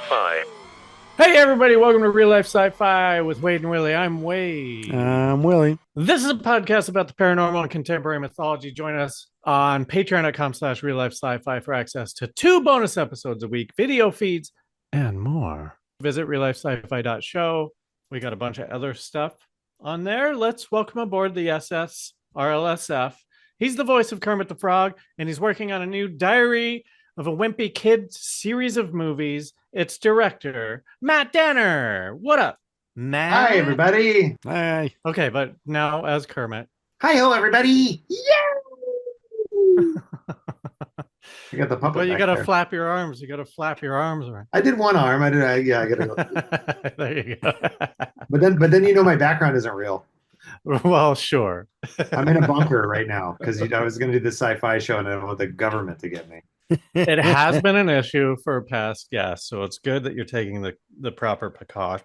Sci-Fi. Hey everybody, welcome to Real Life Sci-Fi with Wade and Willie. I'm Wade. I'm Willie. This is a podcast about the paranormal and contemporary mythology. Join us on patreon.com/real life sci-fi for access to 2 bonus episodes a week, video feeds, and more. Visit reallifesci-fi.show. We got a bunch of other stuff on there. Let's welcome aboard the SS RLSF. He's the voice of Kermit the Frog, and he's working on a new Diary of a Wimpy Kid series of movies. Its director, Matt Danner. What up, Matt? Hi, everybody. Hi. Okay, but now as Kermit. Hi-ho, everybody. Yeah. You got the puppet. Well, you back got to there. flap your arms. You got to flap your arms around. I did one arm. I got to. There you go. But then my background isn't real. Well, sure. I'm in a bunker right now because I was going to do this sci-fi show and I don't want the government to get me. It has been an issue for past guests, so it's good that you're taking the proper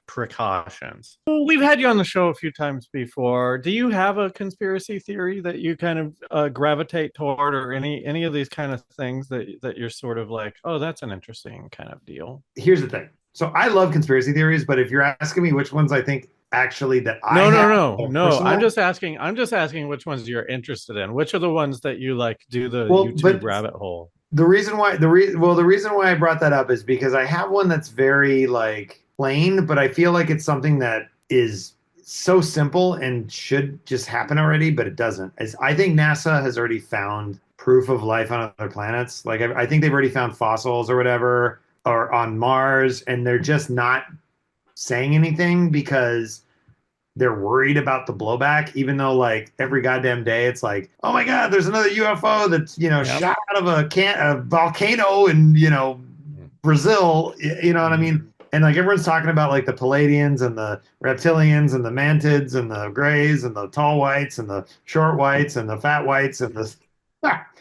precautions. We've had you on the show a few times before. Do you have a conspiracy theory that you kind of gravitate toward, or any of these kind of things that you're sort of like, oh, that's an interesting kind of deal? Here's the thing. So I love conspiracy theories, but if you're asking me which ones I think actually that No. I'm just asking which ones you're interested in. Which are the ones that you like do the YouTube rabbit hole? The reason why I brought that up is because I have one that's very like plain, but I feel like it's something that is so simple and should just happen already, but it doesn't. I think NASA has already found proof of life on other planets. Like I think they've already found fossils or whatever, or on Mars, and they're just not saying anything because they're worried about the blowback, even though like every goddamn day it's like, oh my God, there's another UFO that's, shot out of a volcano in, Brazil, you know what I mean? And like everyone's talking about like the Palladians and the reptilians and the mantids and the grays and the tall whites and the short whites and the fat whites and the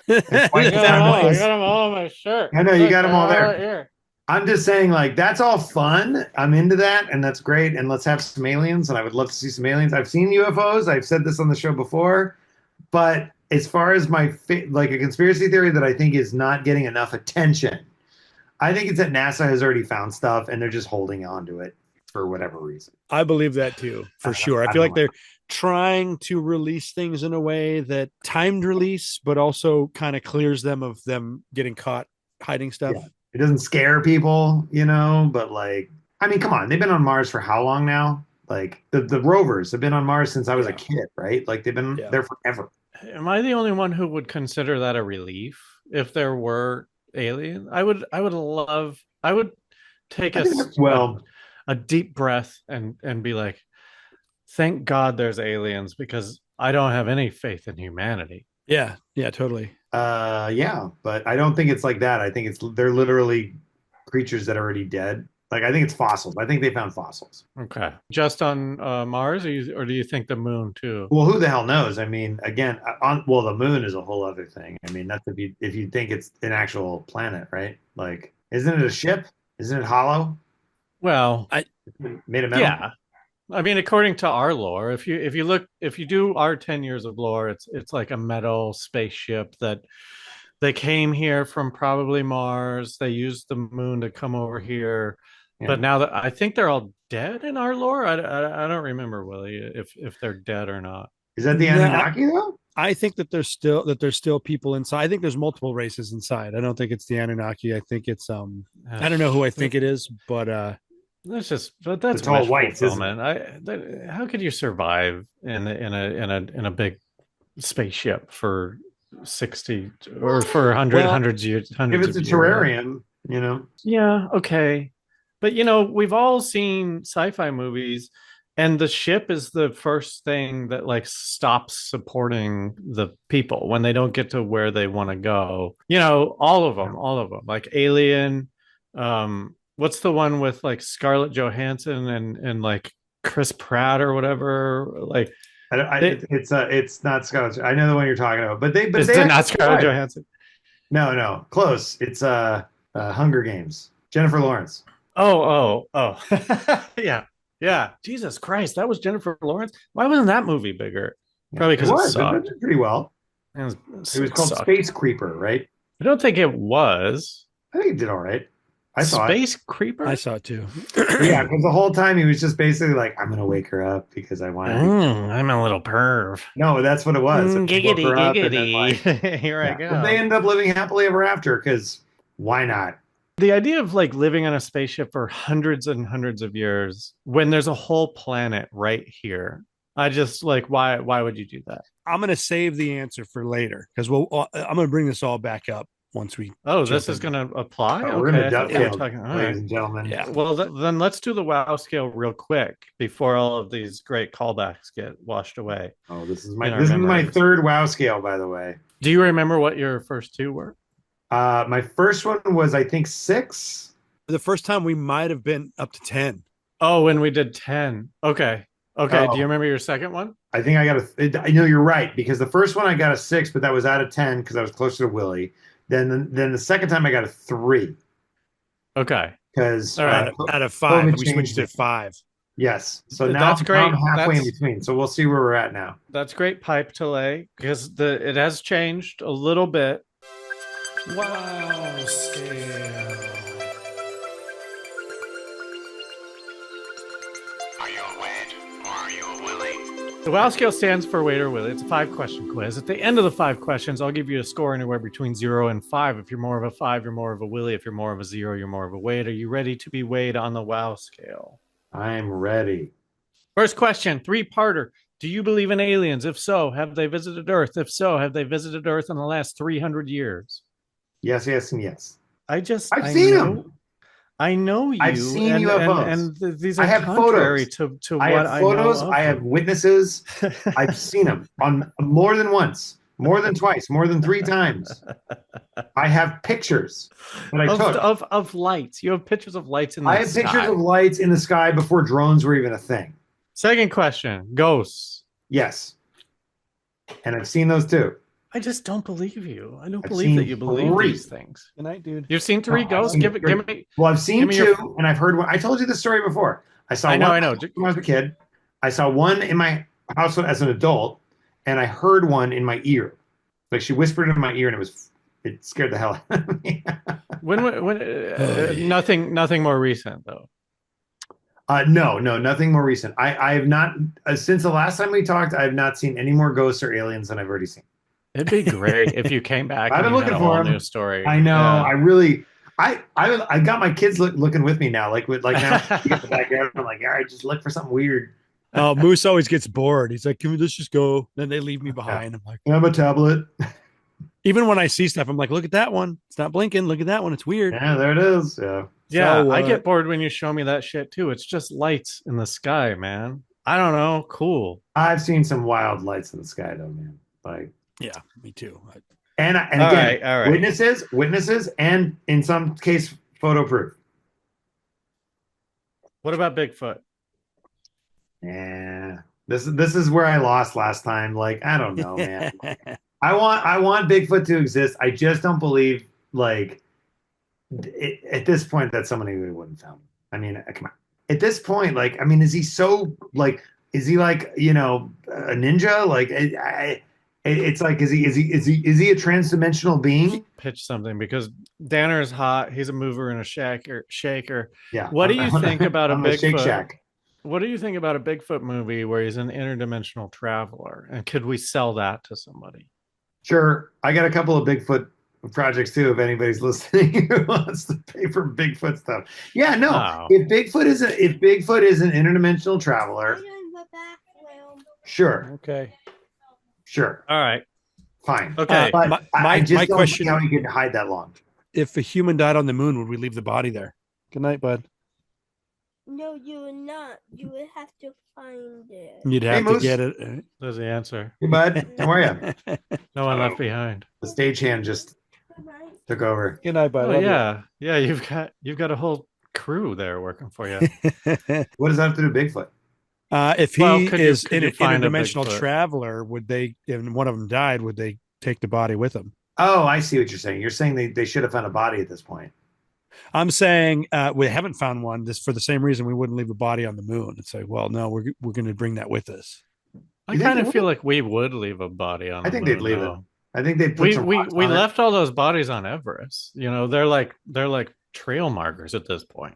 You got them all on my shirt. I know, you got them all there. I'm just saying, like, that's all fun. I'm into that, and that's great. And let's have some aliens, and I would love to see some aliens. I've seen UFOs. I've said this on the show before. But as far as like a conspiracy theory that I think is not getting enough attention, I think it's that NASA has already found stuff, and they're just holding on to it for whatever reason. I believe that, too, for sure. I feel like they're trying to release things in a way that timed release, but also kind of clears them of them getting caught hiding stuff. Yeah. It doesn't scare people, but like, I mean, come on, they've been on Mars for how long now? Like the rovers have been on Mars since I was a kid, right? Like they've been there forever. Am I the only one who would consider that a relief if there were aliens? I would take a deep breath and be like, thank God there's aliens, because I don't have any faith in humanity. Yeah, totally. Yeah, but I don't think it's like that. I think they're literally creatures that are already dead. Like I think it's fossils. I think they found fossils. Okay, just on Mars, or do you think the moon too? Well, who the hell knows? I mean, again, the moon is a whole other thing. I mean, that's if you think it's an actual planet, right? Like, isn't it a ship? Isn't it hollow? Well, made of metal. Yeah. I mean, according to our lore, if you do our 10 years of lore, it's like a metal spaceship that they came here from probably Mars. They used the moon to come over here. Yeah. But now that I think they're all dead in our lore, I don't remember, Willie, if they're dead or not. Is that the Anunnaki though? I think that there's still people inside. I think there's multiple races inside. I don't think it's the Anunnaki. I think it's I don't know who I think it is, but that's all whites, how could you survive in a big spaceship for 60 or for hundreds years? If it's a terrarium, Yeah, okay, but we've all seen sci-fi movies, and the ship is the first thing that like stops supporting the people when they don't get to where they want to go. All of them, like Alien. What's the one with like Scarlett Johansson and like Chris Pratt or whatever? Like, it's not Scarlett. I know the one you're talking about, but it's not Scarlett Johansson. No, close. It's Hunger Games. Jennifer Lawrence. Oh, yeah. Jesus Christ, that was Jennifer Lawrence. Why wasn't that movie bigger? Probably because it sucked. It did pretty well. It was called Space Creeper, right? I don't think it was. I think it did all right. I saw Space Creeper? I saw it too. Yeah, because the whole time he was just basically like, I'm gonna wake her up because I want to. I'm a little perv. No, that's what it was. He woke Giggity, her up and then, giggity. Here I But go. they end up living happily ever after because why not? The idea of like living on a spaceship for hundreds and hundreds of years when there's a whole planet right here. I just like, why would you do that? I'm going to save the answer for later because I'm going to bring this all back up once we. Oh, this is going to apply? We're in Okay. a dovetail, All right. ladies and gentlemen. Yeah. Well, then let's do the WoW scale real quick before all of these great callbacks get washed away. Oh, this is In our my memories. third WoW scale, by the way. Do you remember what your first two were? My first one was, I think, 6. The first time we might have been up to 10. Oh, when we did 10. Okay. Okay. Oh. Do you remember your second one? I think I got I know you're right because the first one I got a 6, but that was out of 10 because I was closer to Willie. Then the second time I got a 3 Okay. because All right. Out of 5, COVID we changed switched to it. 5. Yes. So now, That's great. I'm halfway in That's- between. So we'll see where we're at now. That's great pipe to lay because it has changed a little bit. Wow scale. Are you a Wade or are you a Willy? The WoW scale stands for Wade or Willy. It's a 5-question quiz. At the end of the 5 questions, I'll give you a score anywhere between 0 and 5. If you're more of a 5, you're more of a Willy. If you're more of a 0, you're more of a Wade. Are you ready to be Wade on the WoW scale? I'm ready. First question, 3-parter. Do you believe in aliens? If so, have they visited Earth? If so, have they visited Earth in the last 300 years? Yes, yes, and yes. I've seen them. I know you. I've seen and, UFOs. and these are I have contrary photos. to I what have photos. I know. I have witnesses. I've seen them on more than once, more than twice, more than 3 times. I have pictures that I took. Of lights. You have pictures of lights in the I have sky. pictures of lights in the sky before drones were even a thing. Second question, ghosts. Yes. And I've seen those too. I just don't believe you. I don't I've believe that seen you believe 3. these things. Good night, dude. You've seen 3 No, I've ghosts? seen Give 3. me. Well, I've seen give me 2 your- and I've heard one. I told you this story before. I saw I know, one I know. when I was a kid. I saw one in my house as an adult, and I heard one in my ear. Like she whispered in my ear, and it scared the hell out of me. When nothing more recent though. No, nothing more recent. I have not since the last time we talked. I have not seen any more ghosts or aliens than I've already seen. It'd be great if you came back. I've and been you looking had a for whole 'em. new story. I know. Yeah. I really. I got my kids looking with me now. Like now, you get the backyard. I'm like, all right, just look for something weird. Oh, Moose always gets bored. He's like, let's just go. Then they leave me behind. I'm like, I'm a tablet. even when I see stuff, I'm like, look at that one. It's not blinking. Look at that one. It's weird. Yeah, there it is. Yeah. Yeah, So, I get bored when you show me that shit too. It's just lights in the sky, man. I don't know. Cool. I've seen some wild lights in the sky, though, man. Like, Yeah, me too. and All again, right. witnesses, and in some case, photo proof. What about Bigfoot? Yeah, this is where I lost last time. Like, I don't know, man. I want Bigfoot to exist. I just don't believe at this point that somebody wouldn't found him. I mean, come on. At this point, like, I mean, is he so like? Is he like a ninja? Like, it's like, is he a transdimensional being? Pitch something because Danner is hot. He's a mover and a shaker. Yeah. What do you think about a I'm the Shake Bigfoot? Shack. What do you think about a Bigfoot movie where he's an interdimensional traveler? And could we sell that to somebody? Sure. I got a couple of Bigfoot projects too. If anybody's listening who wants to pay for Bigfoot stuff. Yeah, no. Oh. If Bigfoot is an interdimensional traveler, sure. Okay. Sure. All right. Fine. Okay. But I just my don't question- see how he could hide that long. If a human died on the moon, would we leave the body there? Good night, bud. No, you would not. You would have to find it. You'd have to Moose. get it. There's the answer. Hey, bud. How are you? No one left behind. The stagehand just took over. Good night, bud. Oh Love yeah. Yeah, you've got a whole crew there working for you. you. What does that have to do with Bigfoot? If he Well, could is you an find a interdimensional Bigfoot? traveler, would they, if one of them died, would they take the body with them? Oh, I see what you're saying. You're saying they should have found a body at this point. I'm saying we haven't found one. This for the same reason we wouldn't leave a body on the moon. It's like, well, no, we're going to bring that with us. I You think kind they of would? feel like we would leave a body on. I the think they'd moon, leave it. though. I think they'd put We some we rocks we on it. left all those bodies on Everest. You know, they're like trail markers at this point.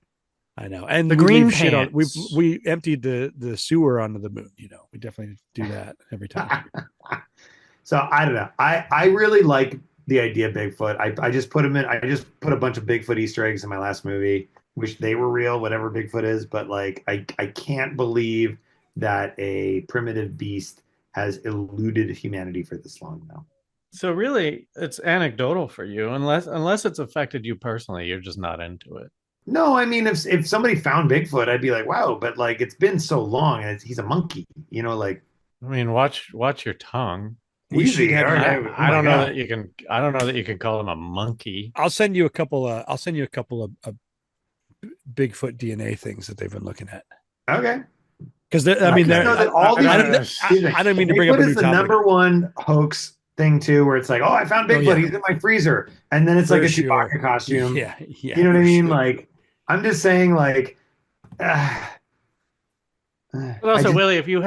I know. And The we green leave shit on. pants. We emptied the sewer onto the moon. You know, we definitely do that every time. So I don't know. I really like the idea of Bigfoot. I just put him in. I just put a bunch of Bigfoot Easter eggs in my last movie. Wish they were real, whatever Bigfoot is. But like, I can't believe that a primitive beast has eluded humanity for this long now. So really, it's anecdotal for you, unless it's affected you personally. You're just not into it. No, I mean, if somebody found Bigfoot, I'd be like, wow. But like, it's been so long, and he's a monkey. You know, like. I mean, watch your tongue. We Easy, should have- all I, right. I Oh don't my know God. that you can. I don't know that you can call him a monkey. I'll send you a couple of Bigfoot DNA things that they've been looking at. Okay. Because I mean, I know that all I these. don't mean to bring up Bigfoot a new is the topic. number one hoax thing too, where it's like, oh, I found Bigfoot. yeah. He's in my freezer, and then it's For like a sure. Chewbacca costume. Yeah. You know what I for mean? sure. Like, I'm just saying, like. But also, Willie, if you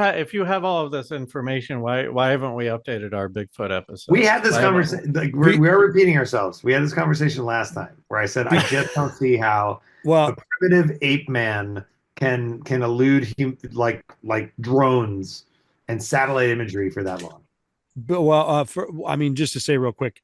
have all of this information, why haven't we updated our Bigfoot episode? We had this Why haven't- conversation. Like, we are repeating ourselves. We had this conversation last time where I said I just don't see how Well, a primitive ape man can elude like drones and satellite imagery for that long. but I mean, just to say real quick,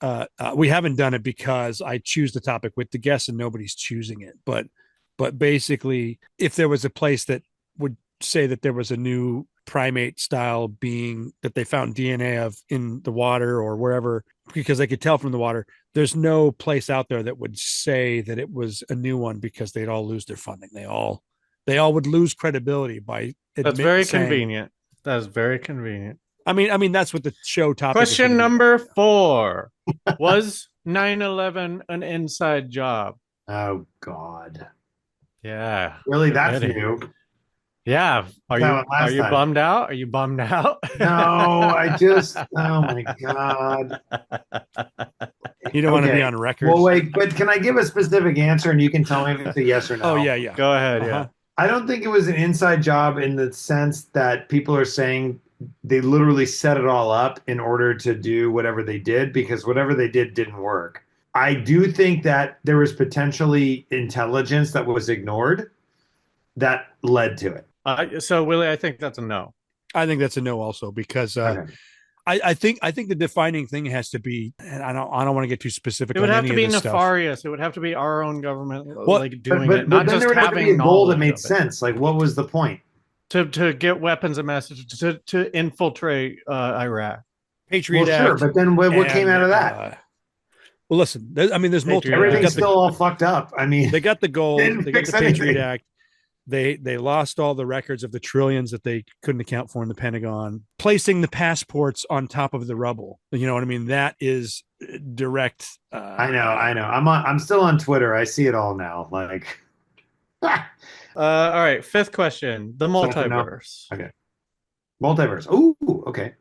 we haven't done it because I choose the topic with the guests and nobody's choosing it. But basically, if there was a place that would say that there was a new primate style being that they found DNA of in the water or wherever, because they could tell from the water, there's no place out there that would say that it was a new one because they'd all lose their funding. They all would lose credibility by That's very saying- convenient. That's very convenient. I mean, that's what the show topic is Question gonna be. number 4: Was 9/11 an inside job? Oh God, Yeah. really? That's Ready. new. Yeah. Are That you one last time. bummed out? Are you bummed out? No, I just. Oh my God. You don't want to Okay. be on record. Well, wait, but can I give a specific answer and you can tell me if it's a yes or no? Oh yeah. Go ahead. Uh-huh. Yeah. I don't think it was an inside job in the sense that people are saying they literally set it all up in order to do whatever they did, because whatever they did didn't work. I do think that there was potentially intelligence that was ignored that led to it. So Willie, I think that's a no. I think that's a no also because Okay. I think the defining thing has to be, and I don't want to get too specific. It would on have any to be of this stuff. nefarious. It would have to be our own government Well, like doing But it, not then just there would have to having be a goal that knowledge made of it. sense. Like, what was the point? To get weapons and messages to infiltrate Iraq. Patriot Well, sure, Act. but then what came and, out of that? Well, listen. There's multiple. Patriot They Everything's got, still all fucked up. I mean, they got the goal. Didn't They got fix the Patriot anything. Act. They lost all the records of the trillions that they couldn't account for in the Pentagon. Placing the passports on top of the rubble. You know what I mean? That is direct. I know. I'm still on Twitter. I see it all now. Like, All right, 5th question: the Something else. multiverse. Okay. Multiverse. Ooh, okay.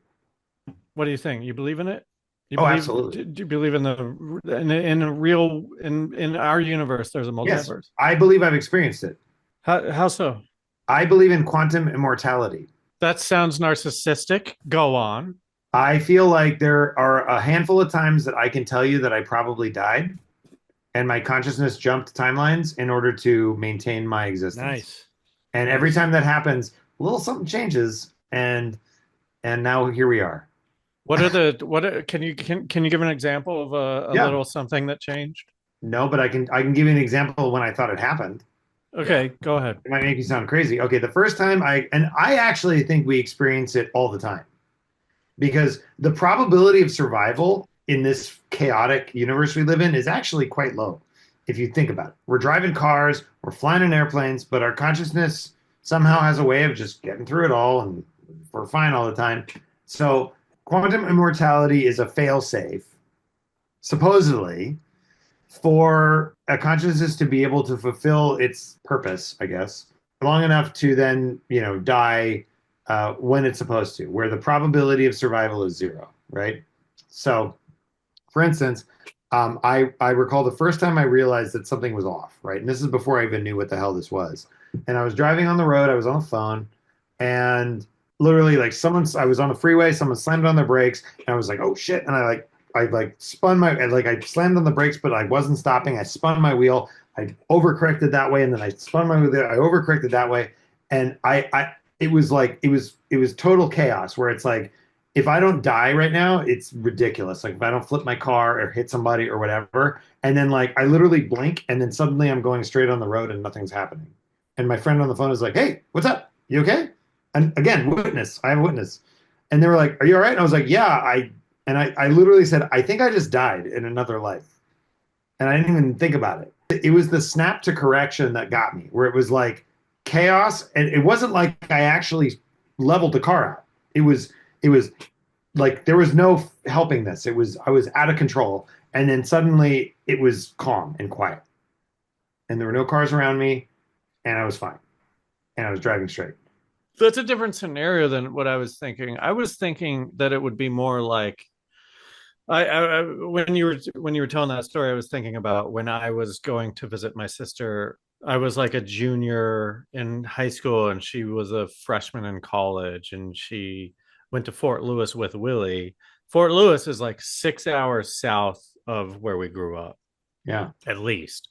What do you think? You believe in it? You Oh, believe, absolutely. Do you believe in in our universe? There's a Yes, multiverse. I believe I've experienced it. How so? I believe in quantum immortality. That sounds narcissistic. Go on. I feel like there are a handful of times that I can tell you that I probably died and my consciousness jumped timelines in order to maintain my existence. Nice. And every time that happens, a little something changes, and now here we are. Can you give an example of a Yeah. little something that changed? No, but I can give you an example of when I thought it happened. Okay, go ahead. It might make you sound crazy. Okay, the first time I actually think we experience it all the time, because the probability of survival in this chaotic universe we live in is actually quite low. If you think about it, we're driving cars, we're flying in airplanes, but our consciousness somehow has a way of just getting through it all, and we're fine all the time. So quantum immortality is a fail-safe, supposedly, for a consciousness to be able to fulfill its purpose, I guess, long enough to then, die when it's supposed to, where the probability of survival is 0, right? So, for instance, I recall the first time I realized that something was off, right? And this is before I even knew what the hell this was. And I was driving on the road, I was on the phone, and literally, like, I was on the freeway, someone slammed on their brakes, and I was like, oh shit, and I slammed on the brakes, but I wasn't stopping. I spun my wheel. I overcorrected that way, and then I spun my wheel there. I overcorrected that way, and it was like it was total chaos. Where it's like, if I don't die right now, it's ridiculous. Like if I don't flip my car or hit somebody or whatever, and then like I literally blink, and then suddenly I'm going straight on the road and nothing's happening. And my friend on the phone is like, "Hey, what's up? You okay?" And again, witness. I have a witness. And they were like, "Are you all right?" And I was like, "Yeah." I literally said, "I think I just died in another life," and I didn't even think about it. It was the snap to correction that got me, where it was like chaos, and it wasn't like I actually leveled the car out. It was like there was no helping this. I was out of control, and then suddenly it was calm and quiet, and there were no cars around me, and I was fine, and I was driving straight. That's a different scenario than what I was thinking. I was thinking that it would be more like when you were telling that story, I was thinking about when I was going to visit my sister. I was like a junior in high school, and she was a freshman in college, and she went to Fort Lewis with Willie. Fort Lewis is like 6 hours south of where we grew up, Yeah. at least.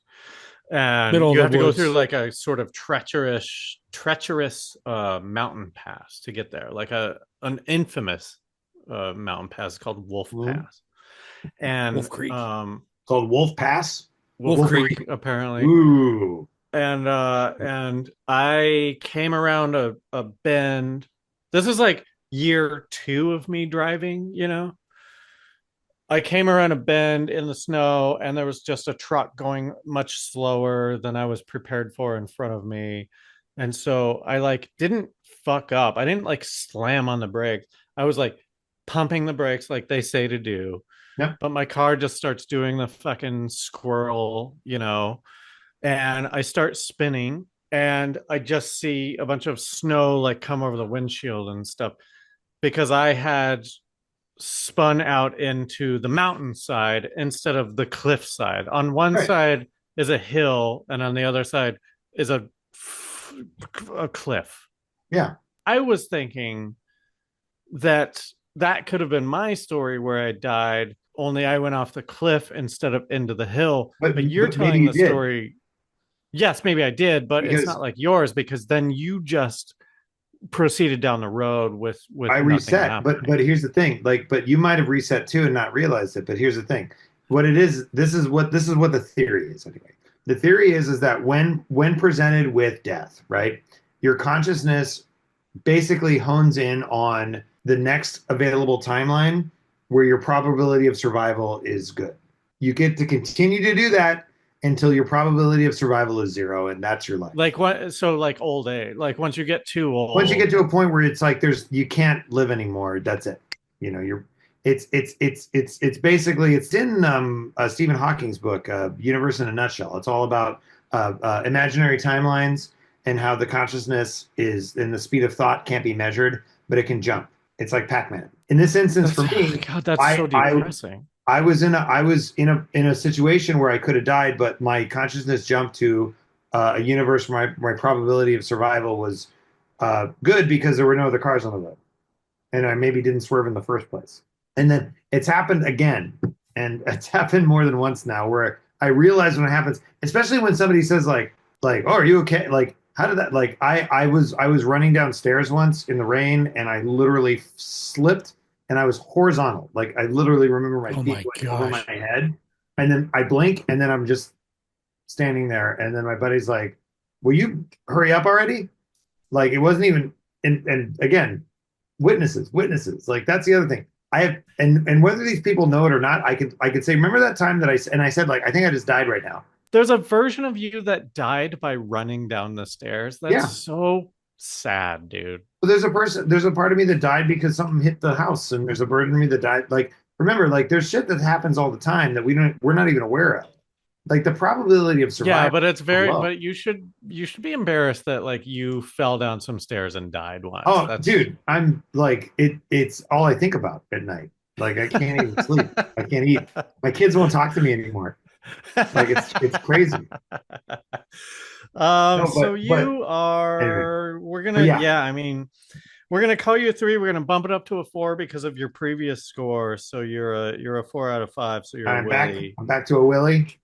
And Middle of you the have to go woods. through like a sort of treacherous mountain pass to get there, like an infamous mountain pass called Wolf Mhm. Pass. And Wolf Creek. Called Wolf Pass. Wolf Creek, apparently. Ooh. And I came around a bend. This is like year 2 of me driving, you know. I came around a bend in the snow, and there was just a truck going much slower than I was prepared for in front of me. And so I like didn't fuck up. I didn't like slam on the brakes. I was like pumping the brakes like they say to do. Yep. But my car just starts doing the fucking squirrel, you know, and I start spinning, and I just see a bunch of snow like come over the windshield and stuff because I had spun out into the mountainside instead of the cliff side. On one Right. side is a hill, and on the other side is a cliff. Yeah. I was thinking that that could have been my story where I died, only I went off the cliff instead of into the hill. But you're maybe telling you the did. story. Yes, maybe I did, but it's Because not like yours, because then you just proceeded down the road with I nothing reset, happening. but here's the thing, like, but you might have reset too and not realized it. But here's the thing, what it is, this is what the theory is anyway. The theory is that when presented with death, right, your consciousness basically hones in on the next available timeline where your probability of survival is good. You get to continue to do that until your probability of survival is 0, and that's your life. Like what? So like old age, like once you get too old. Once you get to a point where it's like you can't live anymore, that's it. You know, it's basically, it's in Stephen Hawking's book, Universe in a Nutshell. It's all about imaginary timelines and how the consciousness is, and the speed of thought can't be measured, but it can jump. It's like Pac-Man. In this instance, for me, God, that's so depressing. I was in a situation where I could have died, but my consciousness jumped to a universe where my probability of survival was good because there were no other cars on the road, and I maybe didn't swerve in the first place. And then it's happened again, and it's happened more than once now, where I realize when it happens, especially when somebody says like, "Oh, are you okay?" Like, how did that? Like, I was running downstairs once in the rain, and I literally slipped. And I was horizontal. Like, I literally remember my feet went over my head. And then I blink, and then I'm just standing there. And then my buddy's like, "Will you hurry up already?" Like, it wasn't even, and again, witnesses. Like, that's the other thing. I have, and whether these people know it or not, I could say, remember that time that I said, like, I think I just died right now. There's a version of you that died by running down the stairs. That's so sad, dude. There's a part of me that died because something hit the house, and there's a part of me that died. Like, remember, like, there's shit that happens all the time that we're not even aware of. Like, the probability of survival. Yeah, but it's very, but you should be embarrassed that like you fell down some stairs and died once. Oh, dude, I'm like, it's all I think about at night. Like, I can't even sleep. I can't eat. My kids won't talk to me anymore. Like, it's crazy. So you are. Anyway. We're gonna. Yeah, I mean, we're gonna call you a 3. We're gonna bump it up to a 4 because of your previous score. So you're a 4 out of 5. So you're a Willy. I'm back to a Willy.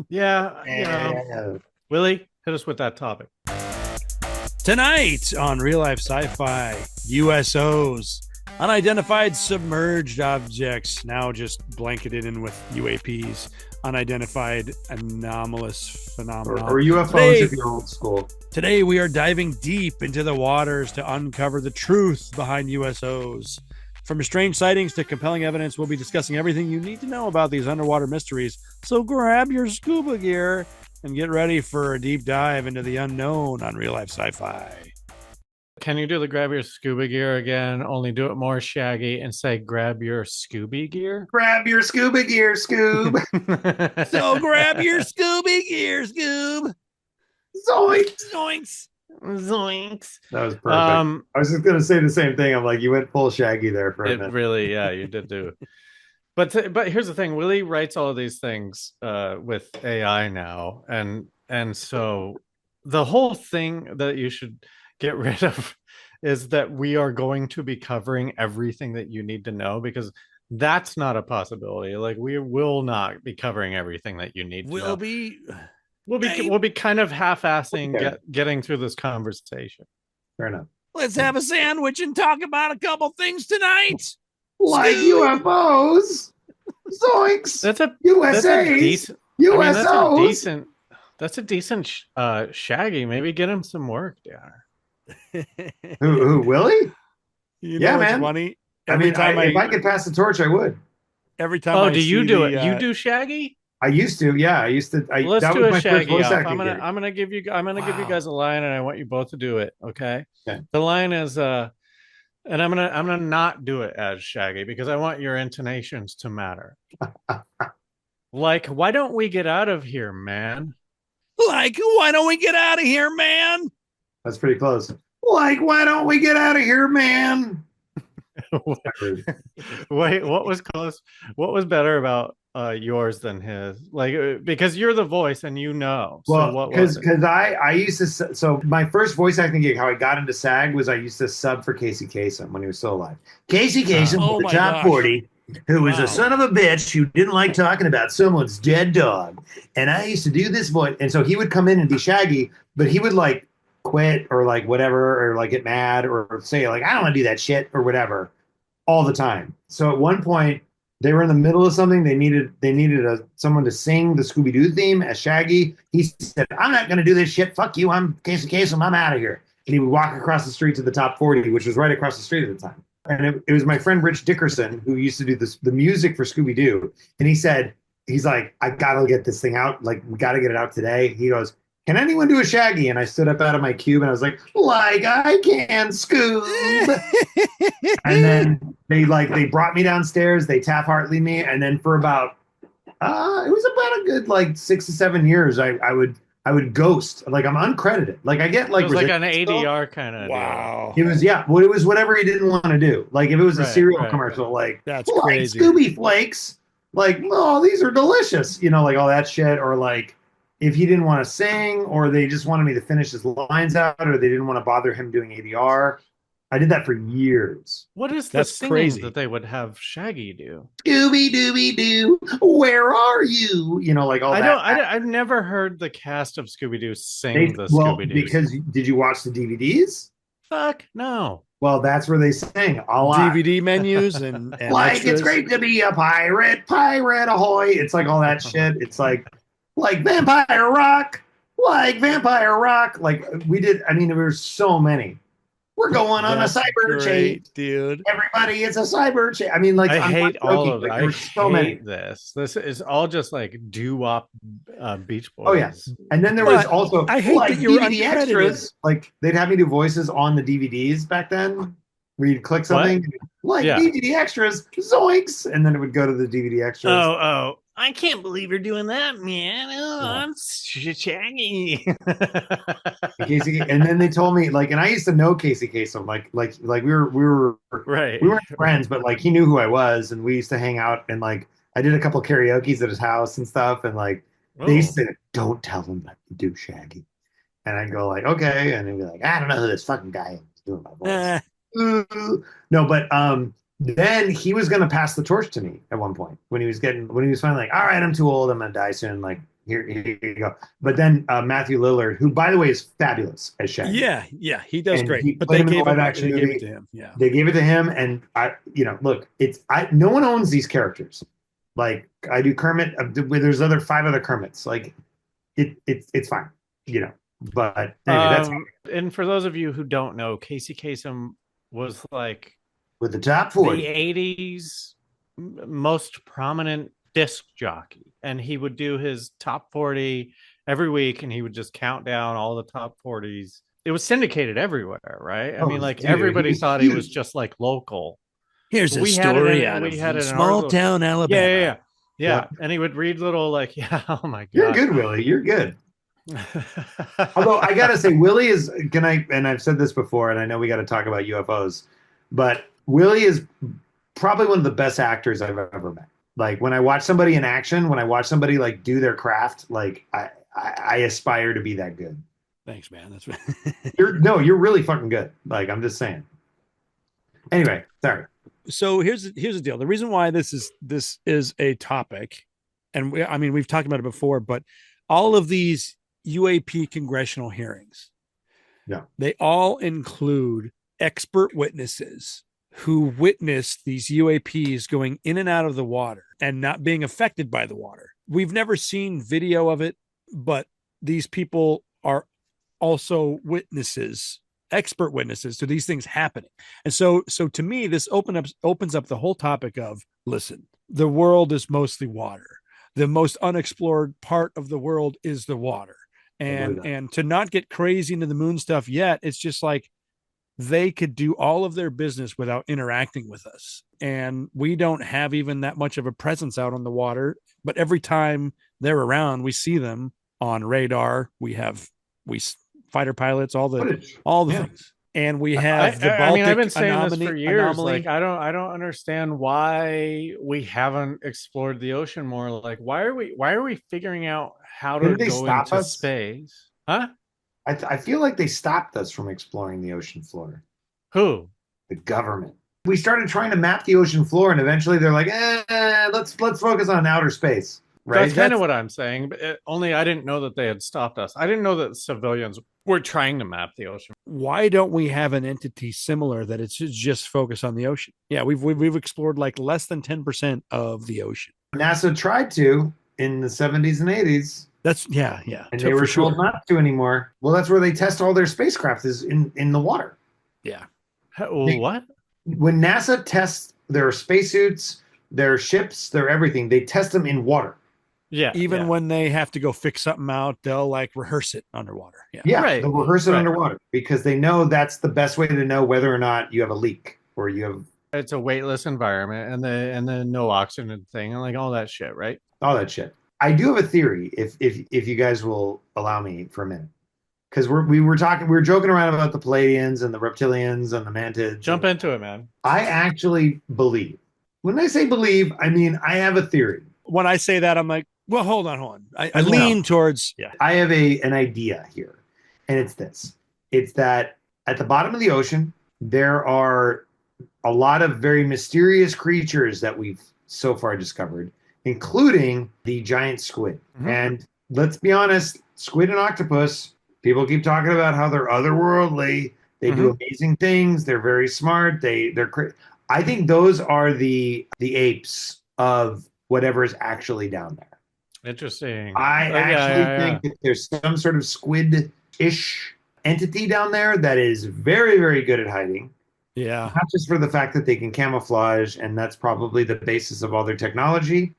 Yeah, Willie, hit us with that topic. Tonight on Real Life Sci-Fi, USOs, unidentified submerged objects, now just blanketed in with UAPs, unidentified anomalous phenomena. Or UFOs Today- if you're old school. Today, we are diving deep into the waters to uncover the truth behind USOs. From strange sightings to compelling evidence, we'll be discussing everything you need to know about these underwater mysteries. So grab your scuba gear and get ready for a deep dive into the unknown on Real Life Sci-Fi. Can you do the grab your scuba gear again? Only do it more shaggy and say grab your Scooby gear. Grab your scuba gear, Scoob. So grab your scuba gear, Scoob. Zoinks. Zoinks. Zoinks. That was perfect. I was just gonna say the same thing. I'm like, you went full Shaggy there for a It minute. really, yeah, you did do it. But here's the thing: Willie writes all of these things with AI now, and so the whole thing that you should get rid of is that we are going to be covering everything that you need to know, because that's not a possibility. Like, we will not be covering everything that you need to know. We'll be kind of half-assing getting through this conversation. Fair enough. Let's have a sandwich and talk about a couple things tonight. Like Scoob. UFOs. Zoinks. That's a USAs. decent. USOs. That's a decent Shaggy. Maybe get him some work, Danner. Who, Willie? You Yeah, know what's man. funny? I mean, if I could pass the torch, I would. Every time. Oh, I do you see do the, it? You do Shaggy? I used to. Yeah, I used to. Let's that do was a my first Shaggy voice off. acting gig. I'm gonna give you guys a line, and I want you both to do it. Okay. Okay. The line is and I'm gonna not do it as Shaggy because I want your intonations to matter. Like, why don't we get out of here, man? Like, why don't we get out of here, man? That's pretty close. Like, why don't we get out of here, man? Wait, what was close? What was better about yours than his? Like, because you're the voice and you know. Well, so what was because it? I used to. So my first voice acting gig, how I got into SAG was I used to sub for Casey Kasem when he was still alive. Casey Kasem, Oh the my top gosh. 40, who was Wow. a son of a bitch who didn't like talking about someone's dead dog. And I used to do this voice, and so he would come in and be Shaggy, but he would like quit or like whatever, or like get mad or say like, I don't want to do that shit or whatever all the time. So at one point they were in the middle of something. They needed someone to sing the Scooby-Doo theme as Shaggy. He said, I'm not going to do this shit. Fuck you. I'm Casey Kasem. I'm out of here. And he would walk across the street to the top 40, which was right across the street at the time. And it was my friend Rich Dickerson who used to do the music for Scooby-Doo. And he's like, I got to get this thing out. Like, we got to get it out today. He goes, can anyone do a Shaggy? And I stood up out of my cube and I was like I can, Scoob. And then they brought me downstairs. They Taft Hartley me. And then for about, it was about a good like 6 to 7 years, I would ghost. Like, I'm uncredited. Like, I get like, It was like an residuals still. ADR kind of. Wow. It was, yeah. Well, it was whatever he didn't want to do. Like, if it was a Right, cereal right, commercial, like, That's like crazy. Scooby Flakes, like, oh, these are delicious, like all that shit. Or like, if he didn't want to sing, or they just wanted me to finish his lines out, or they didn't want to bother him doing ADR. I did that for years. What is the That's singing crazy. that they would have Shaggy do? Scooby Dooby Doo, where are you? Like all that. I've never heard the cast of Scooby Doo sing the Well, Scooby Doo. because did you watch the DVDs? Fuck no. Well, that's where they sing a lot. DVD menus and Like, extras. it's great to be a pirate ahoy. It's like all that shit. It's like Vampire Rock, like we did. I mean, there were so many. We're going on That's a cyber chase, great, dude. everybody. It's a cyber chase. I mean, like, I I'm hate not all joking, of it. like, I there were so many. hate this. This is all just like doo-wop Beach Boys. Oh yeah, and then there was But also I hate like that you were DVD uncredited. extras. Like, they'd have me do voices on the DVDs back then, where you'd click something like Yeah. DVD extras, zoinks, and then it would go to the DVD extras. Oh, I can't believe you're doing that, man. Oh, Yeah. I'm Shaggy. Casey, and then they told me, like, and I used to know Casey Kasem, like we were Right. we weren't friends, but like he knew who I was, and we used to hang out, and like I did a couple karaoke's at his house and stuff, and like they used to say, "Don't tell him that you do Shaggy," and I'd go like, "Okay," and they'd be like, "I don't know who this fucking guy is doing my voice." No, but then he was gonna pass the torch to me at one point when he was finally like, all right, I'm too old, I'm gonna die soon. Like, here you go. But then Matthew Lillard, who by the way is fabulous as Shaggy. Yeah, he does And great. he But played they him in the gave him, live action they gave movie. it to him. Yeah. They gave it to him, and look, no one owns these characters. Like I do Kermit. There's five other Kermits. Like it's fine, But anyway, that's and for those of you who don't know, Casey Kasem was like with the top 40. the 80s most prominent disc jockey, and he would do his top 40 every week, and he would just count down all the top 40s. It was syndicated everywhere, right? I mean, like dude, everybody thought he was just like local. Here's a story out of small town Alabama. Yeah. And he would read little like, oh my god, you're good, Willie. You're good. Although I gotta say, Willie is and I've said this before, and I know we got to talk about UFOs, but Willie is probably one of the best actors I've ever met. Like when I watch somebody in action, when I watch somebody like do their craft, like I aspire to be that good. Thanks, man. That's you're really fucking good. Like I'm just saying. Anyway, sorry. So here's the deal. The reason why this is a topic, and we've talked about it before, but all of these UAP congressional hearings, they all include expert witnesses who witnessed these UAPs going in and out of the water and not being affected by the water. We've never seen video of it, but these people are also witnesses, expert witnesses to these things happening. And so to me, this opens up the whole topic of, listen, the world is mostly water. The most unexplored part of the world is the water. And to not get crazy into the moon stuff yet, it's just like they could do all of their business without interacting with us. And we don't have even that much of a presence out on the water. But every time they're around, we see them on radar. We fighter pilots, all the things. And we have the Baltic I've been saying anomaly, this for years. anomaly. Like I don't understand why we haven't explored the ocean more. Like why are we figuring out how to go into space? Huh? I feel like they stopped us from exploring the ocean floor. Who? The government. We started trying to map the ocean floor, and eventually they're like, let's focus on outer space. Right? That's kind of what I'm saying. But only I didn't know that they had stopped us. I didn't know that civilians were trying to map the ocean. Why don't we have an entity similar that it's just focused on the ocean? Yeah, we've explored like less than 10% of the ocean. NASA tried to in the 70s and 80s. That's yeah. And they were told not to anymore. Well, that's where they test all their spacecraft is in the water. Yeah. What? When NASA tests their spacesuits, their ships, their everything, they test them in water. Yeah. Even when they have to go fix something out, they'll like rehearse it underwater. Yeah. Right. They'll rehearse it underwater because they know that's the best way to know whether or not you have a leak or you have. It's a weightless environment and the no oxygen thing and like all that shit, right? All that shit. I do have a theory, if you guys will allow me for a minute, because we were joking around about the Palladians and the reptilians and the mantids. Jump into it, man. I actually believe. When I say believe, I mean I have a theory. When I say that, I'm like, well, hold on. I lean towards. Yeah. I have an idea here, and it's this. It's that at the bottom of the ocean, there are a lot of very mysterious creatures that we've so far discovered, including the giant squid. Mm-hmm. And let's be honest, squid and octopus, people keep talking about how they're otherworldly. They do amazing things. They're very smart. I think those are the apes of whatever is actually down there. Interesting. I actually think that there's some sort of squid-ish entity down there that is very, very good at hiding. Yeah. Not just for the fact that they can camouflage, and that's probably the basis of all their technology.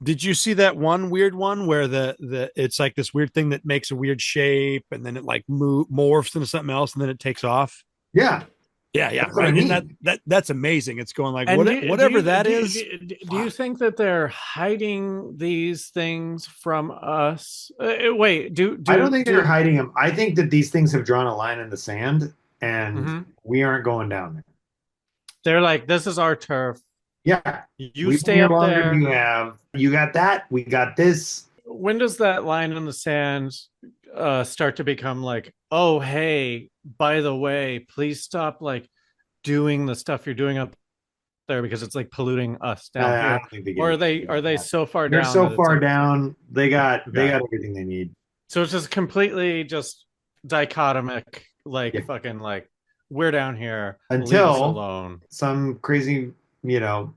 Did you see that one weird one where the it's like this weird thing that makes a weird shape and then it like morphs into something else and then it takes off? Yeah. Yeah. Right. And that's amazing. It's going like whatever that is. Do you think that they're hiding these things from us? Wait, I don't think they're hiding them. I think that these things have drawn a line in the sand and we aren't going down there. They're like, this is our turf. Yeah. You stay up there. You got that. We got this. When does that line in the sand start to become like, oh, hey, by the way, please stop like doing the stuff you're doing up there because it's like polluting us down I here? don't think they Or get it. are they so far They're down so that it's far like, down. They got Okay. everything they need. so it's just completely just dichotomic, like Yeah. fucking like we're down here, leave us Until alone. some crazy,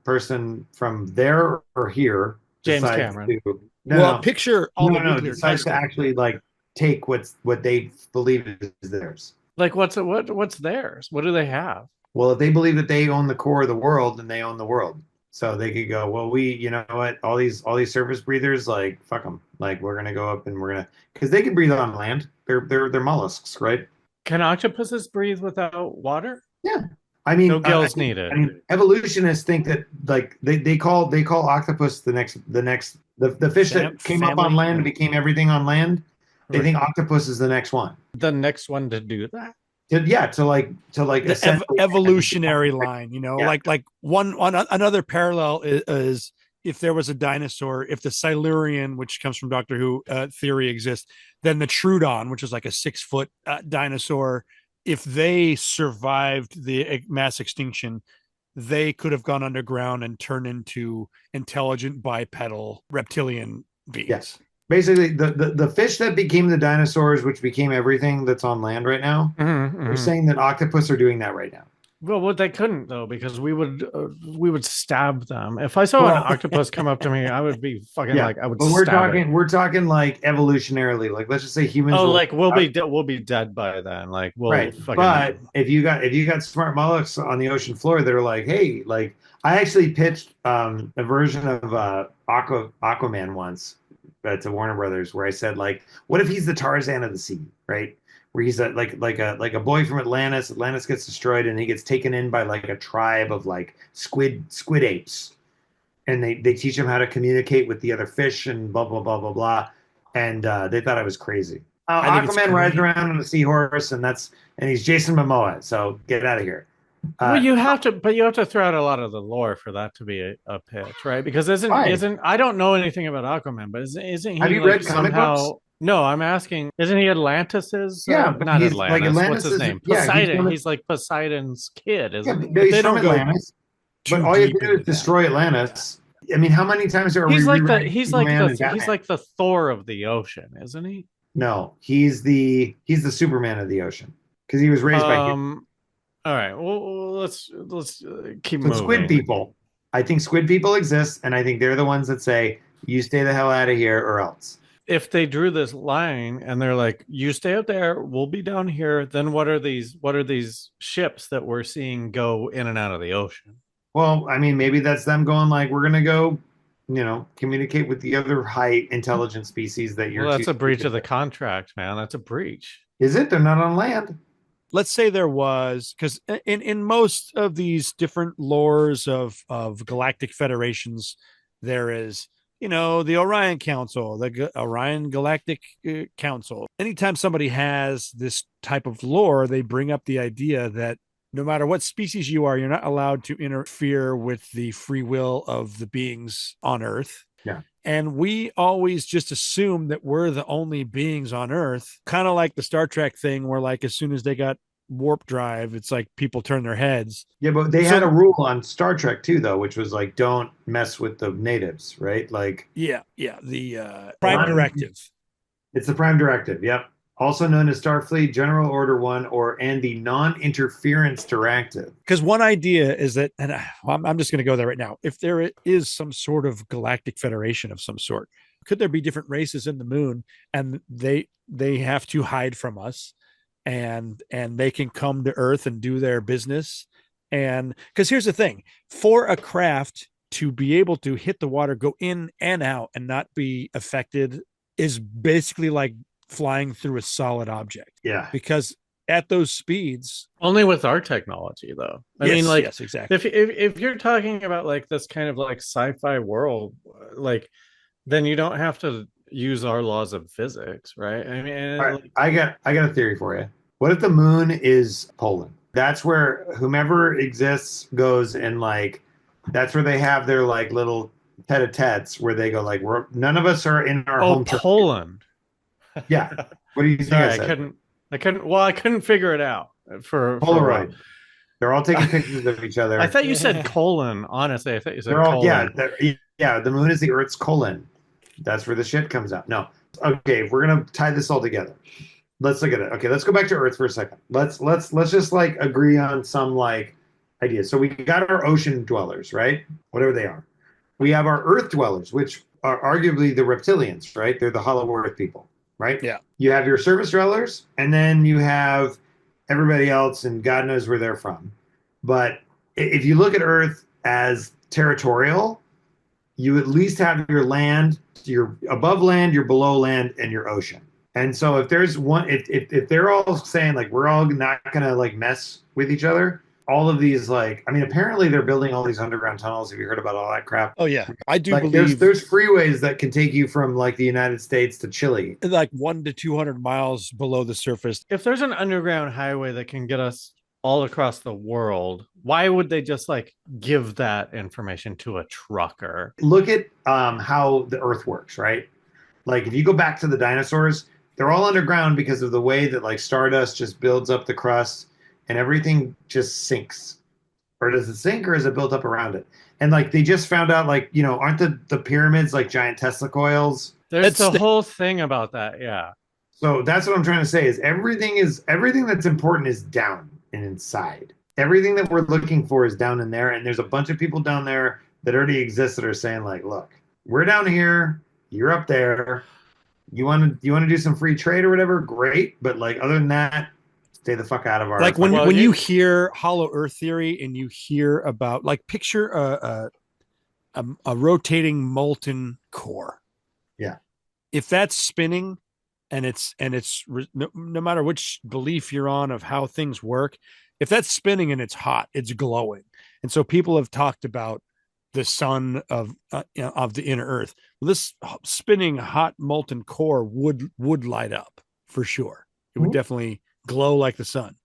person from there or here James decides Cameron. to picture all the nuclear decides to testing. actually like take what they believe is theirs. Like what's theirs? What do they have? Well, if they believe that they own the core of the world, then they own the world. So they could go, well, you know what, all these surface breathers, like fuck them, like we're gonna go up and we're gonna, because they can breathe on land. They're mollusks, right? Can octopuses breathe without water? Yeah, I mean, No gills needed. I mean, evolutionists think that like they call octopus the fish that came up on land and became everything on land. They think octopus is the next one. The next one to do that? To The evolutionary line, Yeah. like another parallel is if there was a dinosaur, if the Silurian, which comes from Doctor Who theory, exists, then the Troodon, which is like a 6-foot dinosaur, if they survived the mass extinction, they could have gone underground and turned into intelligent bipedal reptilian beings. Yes. Basically, the fish that became the dinosaurs, which became everything that's on land right now, we're saying that octopus are doing that right now. Well, they couldn't though, because we would stab them. If I saw an octopus come up to me, I would be fucking like I would. But we're talking like evolutionarily. Like let's just say humans. Like we'll be dead by then. Like we'll right. fucking. But if you got smart mollusks on the ocean floor that are like, hey, like I actually pitched a version of Aquaman once to Warner Brothers, where I said like, what if he's the Tarzan of the sea, right? Where he's like a boy from Atlantis. Atlantis gets destroyed, and he gets taken in by like a tribe of like squid apes, and they teach him how to communicate with the other fish and blah blah blah blah blah. And they thought I was crazy. Aquaman rides around on a seahorse, and he's Jason Momoa. So get out of here. Well, you have to throw out a lot of the lore for that to be a pitch, right? Because isn't I don't know anything about Aquaman, but isn't he? Have you read comic books? No, I'm asking. Isn't he Atlantis's? Not Atlantis. Like Atlantis. What's his name? Poseidon. He's like Poseidon's kid, isn't he? He's from Atlantis. But all you have to do is destroy Atlantis. I mean, how many times are he's we? He's like the Thor of the ocean, isn't he? No, he's the Superman of the ocean because he was raised by him. All right. Well, let's keep moving. Squid people. I think squid people exist, and I think they're the ones that say, "You stay the hell out of here, or else." If they drew this line and they're like, "You stay up there, we'll be down here," then what are these ships that we're seeing go in and out of the ocean? Well, I mean, maybe that's them going like, "We're gonna go, communicate with the other high intelligent species that you're." Well, that's a breach of the contract, man. That's a breach. Is it? They're not on land. Let's say there was, because in most of these different lores of galactic federations, there is, the Orion Council, the Orion Galactic Council. Anytime somebody has this type of lore, they bring up the idea that no matter what species you are, you're not allowed to interfere with the free will of the beings on Earth. Yeah. And we always just assume that we're the only beings on Earth, kind of like the Star Trek thing where like as soon as they got warp drive, it's like people turn their heads. Yeah, but they had a rule on Star Trek too, though, which was like, don't mess with the natives, right? Like, the Prime Directive. It's the Prime Directive, yep. Also known as Starfleet General Order 1 and the Non-Interference Directive. Because one idea is that, and I'm just going to go there right now, if there is some sort of galactic federation of some sort, could there be different races in the moon and they have to hide from us and they can come to Earth and do their business? And because here's the thing, for a craft to be able to hit the water, go in and out and not be affected is basically like flying through a solid object. Yeah. Because at those speeds, only with our technology though. Yes, exactly. If you're talking about like this kind of like sci-fi world, like then you don't have to use our laws of physics, right? I mean, right, I got a theory for you. What if the moon is Poland? That's where whomever exists goes, and like that's where they have their like little tete-a-tetes where they go like, none of us are in our home turf. Poland. Yeah. What do you think? Sorry, I couldn't figure it out for Polaroid. They're all taking pictures of each other. I thought you said colon. Honestly, I thought you said They're all colon. yeah. The moon is the Earth's colon. That's where the shit comes out. No, okay. If we're gonna tie this all together, let's look at it. Okay, let's go back to Earth for a second. Let's just like agree on some like ideas. So we got our ocean dwellers, right? Whatever they are. We have our Earth dwellers, which are arguably the reptilians, right? They're the Hollow Earth people, right? Yeah. You have your surface dwellers, and then you have everybody else, and God knows where they're from. But if you look at Earth as territorial, you at least have your land, your above land, your below land, and your ocean. And so if there's one, if they're all saying like we're all not gonna like mess with each other, all of these like I mean apparently they're building all these underground tunnels. Have you heard about all that crap? Oh yeah, I do Like believe there's freeways that can take you from like the United States to Chile. like 100 to 200 miles below the surface. If there's an underground highway that can get us all across the world, why would they just like give that information to a trucker? Look at how the Earth works, right? Like if you go back to the dinosaurs, they're all underground because of the way that like stardust just builds up the crust and everything just sinks. Or does it sink or is it built up around it? And like they just found out like, you know, aren't the pyramids like giant Tesla coils? There's the whole thing about that, yeah. So that's what I'm trying to say is everything that's important is down and inside. Everything that we're looking for is down in there. And there's a bunch of people down there that already exist that are saying like, look, we're down here, you're up there. You want to do some free trade or whatever? Great. But like other than that, stay the fuck out of our Like when you hear Hollow Earth theory and you hear about like picture a rotating molten core. Yeah. If that's spinning and it's no matter which belief you're on of how things work, if that's spinning and it's hot, it's glowing. And so people have talked about the sun of the inner Earth. Well, this spinning hot molten core would light up for sure. It would definitely glow like the sun.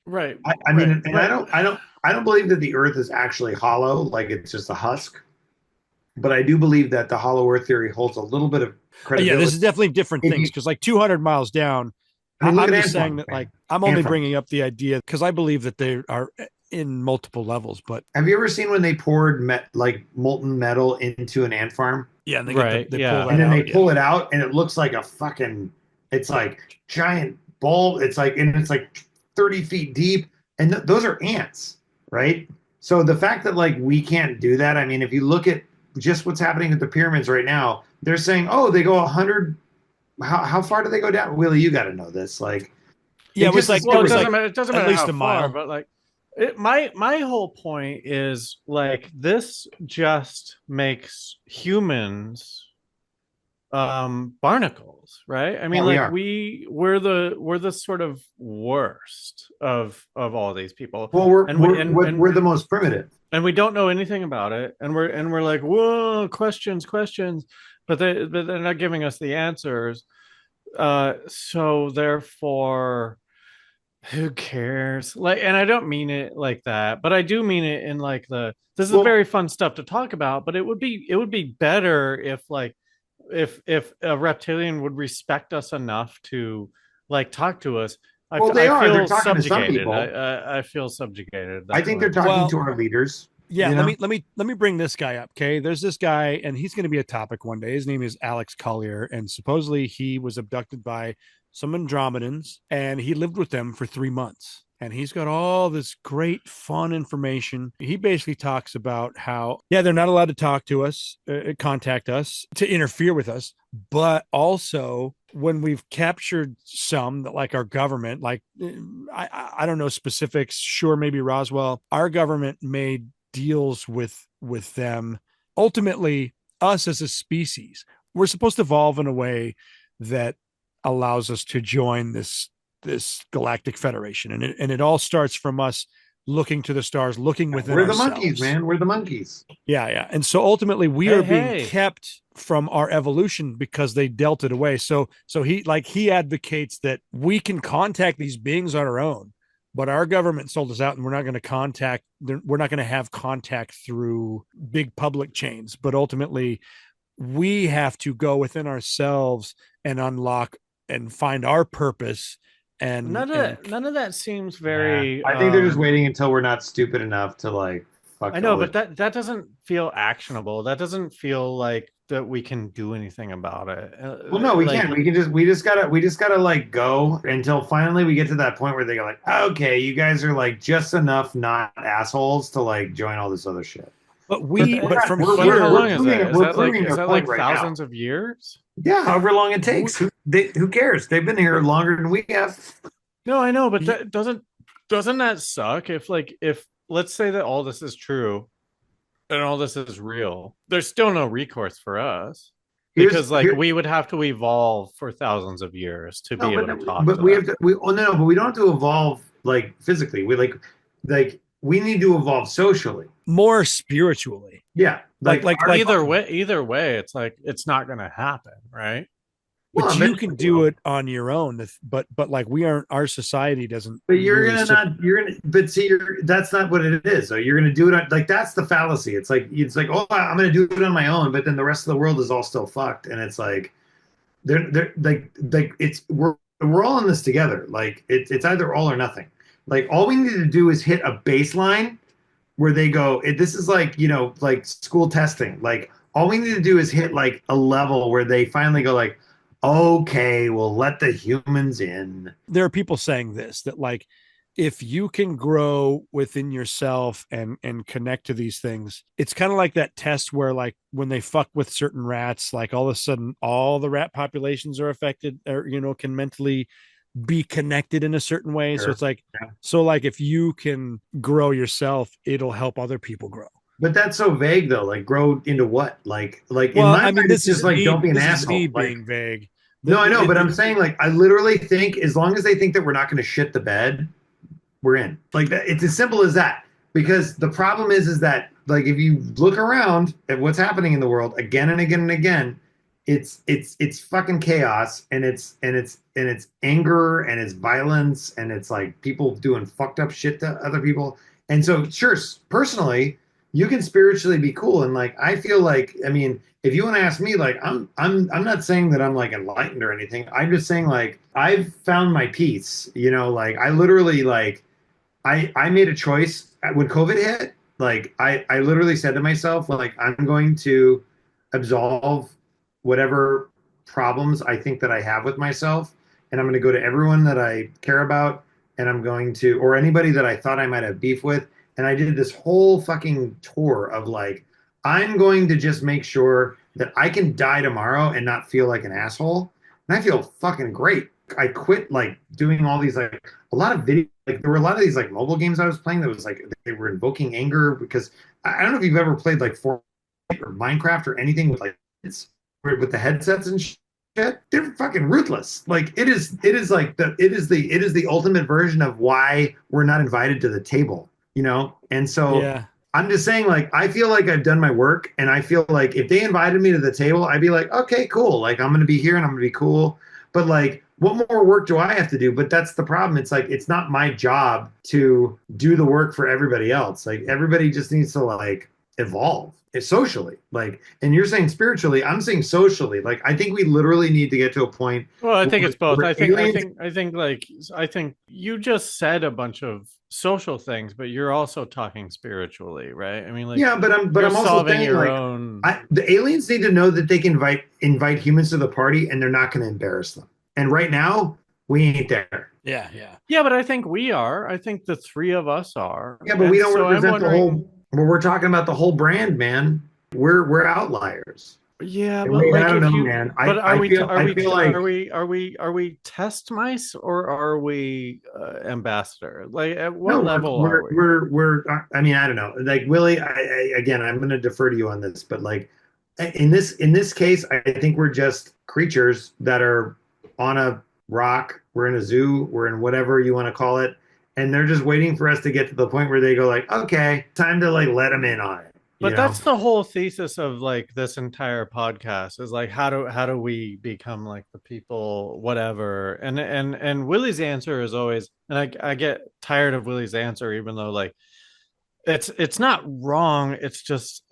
Right. I mean, and I don't believe that the Earth is actually hollow, like it's just a husk. But I do believe that the Hollow Earth theory holds a little bit of credibility. Yeah, this is definitely different things because like 200 miles down, I mean, I'm look at just saying that like I'm only bringing up the idea because I believe that they are in multiple levels. But have you ever seen when they poured like molten metal into an ant farm? Yeah, and they Right, pull yeah. that And then out, they pull it out, and it looks like a fucking. It's like giant bulb. It's like 30 feet deep, and those are ants, right? So the fact that like we can't do that, I mean, if you look at just what's happening at the pyramids right now, they're saying, oh, they go 100. How far do they go down? Willie, you got to know this. Like, Yeah, it was like Well, it was it doesn't like matter. It doesn't at matter least how a far, mile. but like, my whole point is like this just makes humans barnacles, right? I mean, Yeah, we like we're the sort of worst of all these people. well, and we're the most primitive. and we don't know anything about it, and we're like, whoa, questions, but they're not giving us the answers. So therefore, who cares? Like, and I don't mean it like that, but I do mean it in like this is very fun stuff to talk about, but it would be better if like if a reptilian would respect us enough to like talk to us. I Well, they are. feel They're talking to some subjugated. people. I feel subjugated. I think they're talking to our leaders. Yeah, you know? let me bring this guy up. Okay, there's this guy, and he's going to be a topic one day. His name is Alex Collier, and supposedly he was abducted by some Andromedans, and he lived with them for 3 months. And he's got all this great, fun information. He basically talks about how, yeah, they're not allowed to talk to us, contact us, to interfere with us, but also when we've captured some that like our government, like I don't know specifics, sure, maybe Roswell, our government made deals with them. Ultimately, us as a species, we're supposed to evolve in a way that allows us to join this galactic federation, and it all starts from us looking to the stars, looking within ourselves. We're the monkeys, man. We're the monkeys. Yeah. And so ultimately we are being kept from our evolution because they dealt it away. So he advocates that we can contact these beings on our own, but our government sold us out, and we're not going to have contact through big public chains. But ultimately we have to go within ourselves and unlock and find our purpose And None of that seems very. I think they're just waiting until we're not stupid enough to like fuck. I know, but that doesn't feel actionable. That doesn't feel like that we can do anything about it. Well, no, we can't. We just gotta like go until finally we get to that point where they go like, okay, you guys are like just enough not assholes to like join all this other shit. But from how here, long is that? Is that like right thousands now. of years? Yeah, however long it takes. Who cares? They've been here longer than we have. No, I know, but that doesn't that suck? If let's say that all this is true and all this is real, there's still no recourse for us. Because we would have to evolve for thousands of years to be able to talk. But to we them. have to. But we don't have to evolve like physically. We like we need to evolve socially, more spiritually. Yeah, like either way, it's like it's not going to happen, right? But you can do it on your own. But like we aren't. Our society doesn't. But But see, that's not what it is. So you're gonna do it like that's the fallacy. It's like oh, I'm gonna do it on my own, but then the rest of the world is all still fucked, and it's like they're like it's we're all in this together. Like it's either all or nothing. Like all we need to do is hit a baseline where they go. This is like like school testing. Like all we need to do is hit like a level where they finally go like, okay, we'll let the humans in. There are people saying this, that like, if you can grow within yourself and connect to these things, it's kind of like that test where like when they fuck with certain rats, like all of a sudden all the rat populations are affected or, can mentally be connected in a certain way. Sure. So it's like, so like if you can grow yourself, it'll help other people grow. But that's so vague though. Like grow into what? Like well, in my mind, this is just like don't be an asshole. Me being vague. No, I know, but I'm saying like I literally think as long as they think that we're not going to shit the bed, we're in. Like that, it's as simple as that. Because the problem is that like if you look around at what's happening in the world again and again and again, it's fucking chaos and it's anger and it's violence and it's like people doing fucked up shit to other people. And so sure, personally, you can spiritually be cool and like I feel like if you want to ask me, like I'm not saying that I'm like enlightened or anything. I'm just saying like I've found my peace. Like I literally like I made a choice when COVID hit. Like I literally said to myself, like I'm going to absolve whatever problems I think that I have with myself, and I'm going to go to everyone that I care about, and I'm going to or anybody that I thought I might have beef with. And I did this whole fucking tour of like, I'm going to just make sure that I can die tomorrow and not feel like an asshole. And I feel fucking great. I quit like doing all these like a lot of video. Like there were a lot of these like mobile games I was playing that was like they were invoking anger because I don't know if you've ever played like Fortnite or Minecraft or anything with like it's with the headsets and shit. They're fucking ruthless. Like it is the ultimate version of why we're not invited to the table. And so yeah. I'm just saying, like, I feel like I've done my work, and I feel like if they invited me to the table, I'd be like, okay, cool. Like, I'm going to be here, and I'm going to be cool. But, like, what more work do I have to do? But that's the problem. It's like, it's not my job to do the work for everybody else. Like, everybody just needs to, like, evolve socially. Like, and you're saying spiritually, I'm saying socially. Like, I think we literally need to get to a point. Well, I think it's both. I think you just said a bunch of social things, but you're also talking spiritually, right? I mean, like, yeah, but I'm also saying your like own... the aliens need to know that they can invite humans to the party, and they're not going to embarrass them. And right now, we ain't there. Yeah. But I think we are. I think the three of us are. Yeah, but we don't represent the whole. Well, we're talking about the whole brand, man. We're outliers. Yeah, but like, I don't know, man. But are we test mice or are we ambassador? Like, at what level are we? We're. I mean, I don't know. Like Willie, again, I'm going to defer to you on this, but like, in this case, I think we're just creatures that are on a rock. We're in a zoo. We're in whatever you want to call it. And they're just waiting for us to get to the point where they go like, okay, time to like let them in on it. But that's the whole thesis of like this entire podcast is like, how do we become like the people, whatever. And Willie's answer is always, and I get tired of Willie's answer, even though like it's not wrong. It's just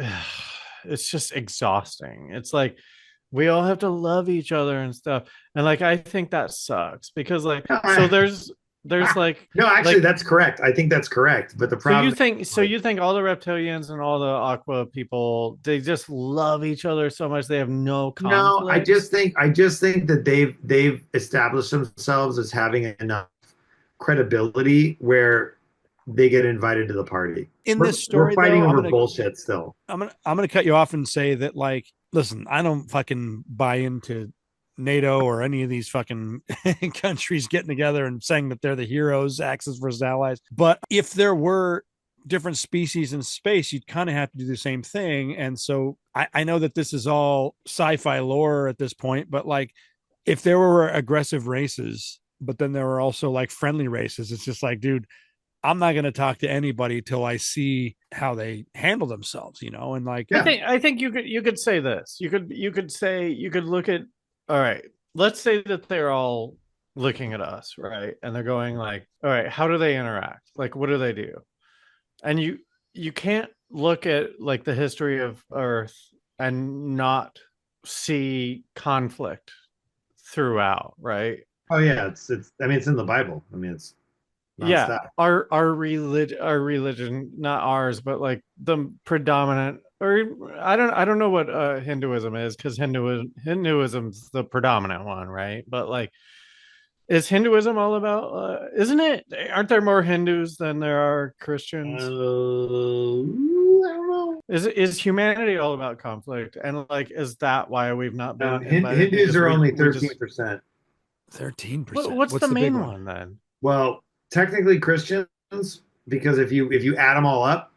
exhausting. It's like, we all have to love each other and stuff. And like I think that sucks because like No, so there's like no, actually, like that's correct. I think that's correct. But the so you problem, think all the reptilians and all the aqua people they just love each other so much they have no no, conflict? I just think that they've established themselves as having enough credibility where they get invited to the party. In We're, this story, we're fighting though, over bullshit still. I'm gonna cut you off and say that, like, listen, I don't fucking buy into NATO or any of these fucking countries getting together and saying that they're the heroes, Axis versus allies. But if there were different species in space, you'd kind of have to do the same thing. And so I know that this is all sci-fi lore at this point, but like if there were aggressive races, but then there were also like friendly races, it's just like, dude, I'm not going to talk to anybody till I see how they handle themselves, you know? And like, Yeah. I think you could say this. You could look at all right, let's say that they're all looking at us, right? And they're going like, all right, how do they interact? Like what do they do? And you can't look at like the history of Earth and not see conflict throughout, right? Oh yeah, it's I mean it's in the Bible. I mean it's Yeah, nonstop. our religion, not ours, but like the predominant, or I don't know what Hinduism is because Hinduism's the predominant one, right? But like, is Hinduism all about? Isn't it? Aren't there more Hindus than there are Christians? I don't know. Is humanity all about conflict? And like, is that why we've not been invited? Hindus Because are only we just 13%. 13%. what's the main one then? Well, technically Christians, because if you add them all up,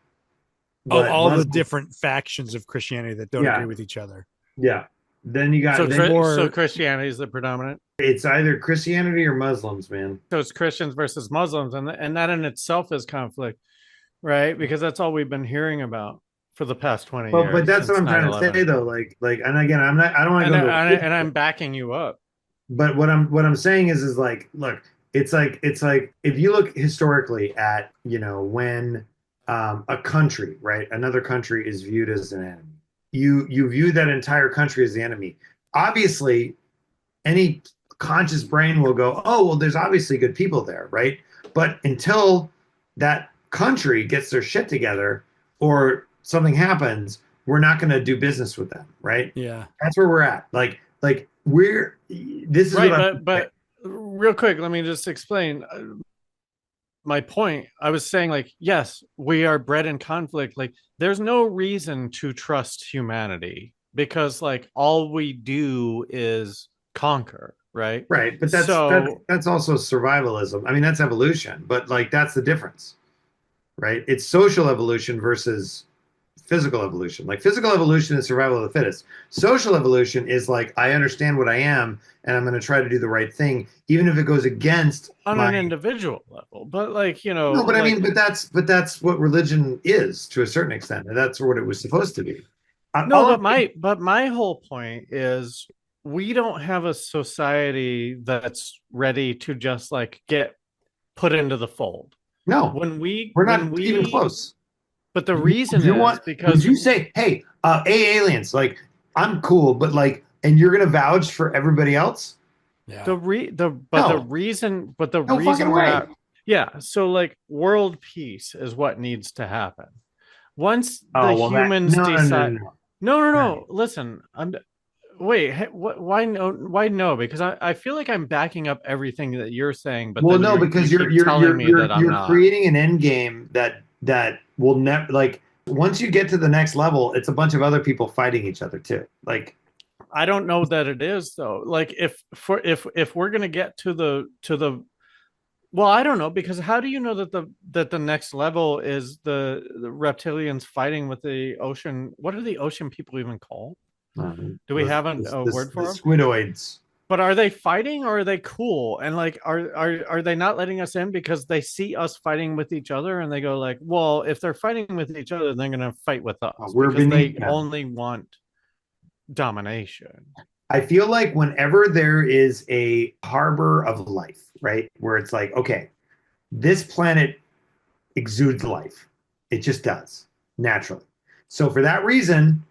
Oh, but all the Muslims- different factions of Christianity that don't Yeah. agree with each other. yeah. Then you got So, then more- Christianity is the predominant. it's either Christianity or Muslims, man. So it's Christians versus Muslims, and that in itself is conflict, right? Because that's all we've been hearing about for the past 20 years. But that's what since I'm trying to 9/11. say though. Like, and again, I don't want to go. And I'm backing you up. But what I'm saying is like, look, it's like if you look historically at when a country, right, another country is viewed as an enemy, you view that entire country as the enemy. Obviously, any conscious brain will go, oh well, there's obviously good people there, right? But until that country gets their shit together or something happens, we're not going to do business with them, right? Yeah. That's where we're at. Like this is Right, what but real quick, let me just explain my point. I was saying, like, yes, we are bred in conflict. Like, there's no reason to trust humanity because, like, all we do is conquer, right? right. But that's also survivalism. I mean, that's evolution. But like, that's the difference, right? It's social evolution versus physical evolution. Like physical evolution is survival of the fittest. Social evolution is like, I understand what I am and I'm going to try to do the right thing, even if it goes against on an individual level. But like, no, but like, I mean, but that's what religion is to a certain extent. And that's what it was supposed to be. No, but my whole point is we don't have a society that's ready to just like get put into the fold. No, we're not even close. But the reason is because you say, "Hey, aliens, like I'm cool," but like, and you're gonna vouch for everybody else. Yeah. The reason that, yeah. So like, world peace is what needs to happen. Once humans decide, no. Listen, why no? Because I feel like I'm backing up everything that you're saying, but because you're creating an end game that will never, like, once you get to the next level, it's a bunch of other people fighting each other too. Like, I don't know that it is though. Like if we're gonna get to the well, I don't know, because how do you know that the next level is the reptilians fighting with the ocean? What are the ocean people even called? Do we have a word for them? Squidoids. But are they fighting or are they cool? And like, are they not letting us in because they see us fighting with each other and they go like, well, if they're fighting with each other, they're going to fight with us because they only want domination. I feel like whenever there is a harbor of life, right, where it's like, okay, this planet exudes life. It just does naturally. So for that reason,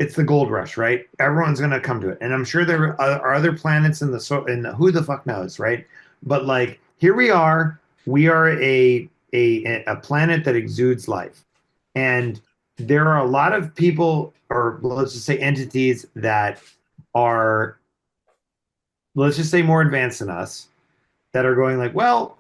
it's the gold rush, right? Everyone's gonna come to it, and I'm sure there are other planets in in who the fuck knows, right? But like here we are. We are a planet that exudes life, and there are a lot of people, or let's just say entities that are, let's just say, more advanced than us, that are going like, well,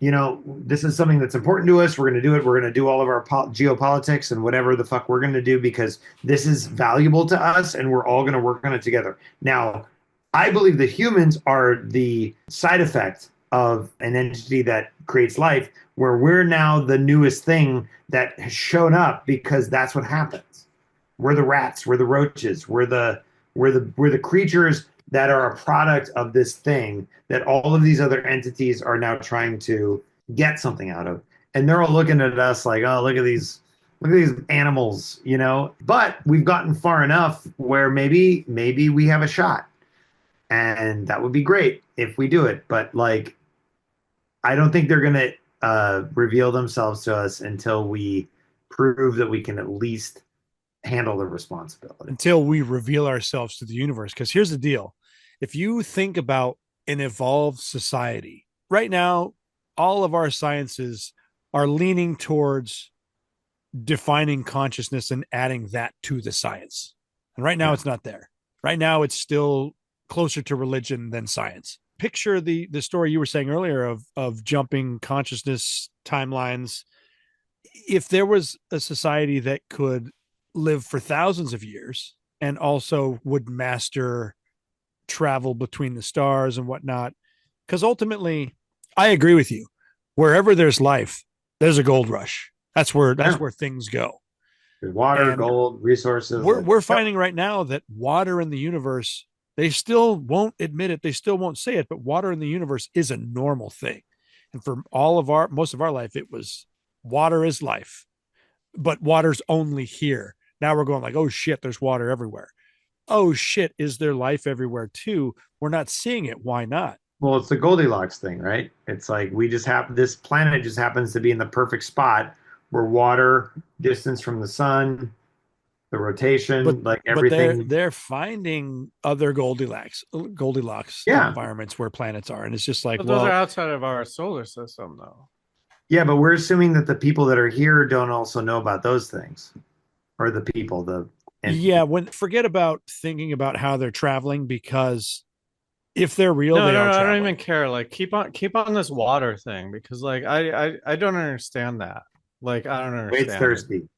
this is something that's important to us. We're going to do it. We're going to do all of our geopolitics and whatever the fuck we're going to do because this is valuable to us and we're all going to work on it together. Now, I believe that humans are the side effect of an entity that creates life, where we're now the newest thing that has shown up because that's what happens. We're the rats, we're the roaches, we're the creatures that are a product of this thing that all of these other entities are now trying to get something out of. And they're all looking at us like, oh, look at these animals, But we've gotten far enough where maybe we have a shot. And that would be great if we do it. But like, I don't think they're going to reveal themselves to us until we prove that we can at least handle the responsibility. Until we reveal ourselves to the universe. Because here's the deal. If you think about an evolved society, right now, all of our sciences are leaning towards defining consciousness and adding that to the science. And right now, it's not there. Right now, it's still closer to religion than science. Picture the story you were saying earlier of jumping consciousness timelines. If there was a society that could live for thousands of years and also would master travel between the stars and whatnot, because ultimately I agree with you, wherever there's life there's a gold rush. That's where things go. There's water, and gold, resources. We're finding right now that water in the universe, they still won't admit it, they still won't say it, but water in the universe is a normal thing. And for most of our life, it was water is life, but water's only here. Now we're going like, oh shit, there's water everywhere. Oh shit, is there life everywhere too? We're not seeing it. Why not? Well, it's the Goldilocks thing, right? It's like this planet just happens to be in the perfect spot where water, distance from the sun, the rotation, everything. But they're finding other Goldilocks environments where planets are, and it's just like, but those are outside of our solar system, though. Yeah, but we're assuming that the people that are here don't also know about those things, or the people, forget about thinking about how they're traveling, because if they're real, no, I don't even care. Like, keep on this water thing, because like I don't understand that. Like, I don't understand. Wade's thirsty.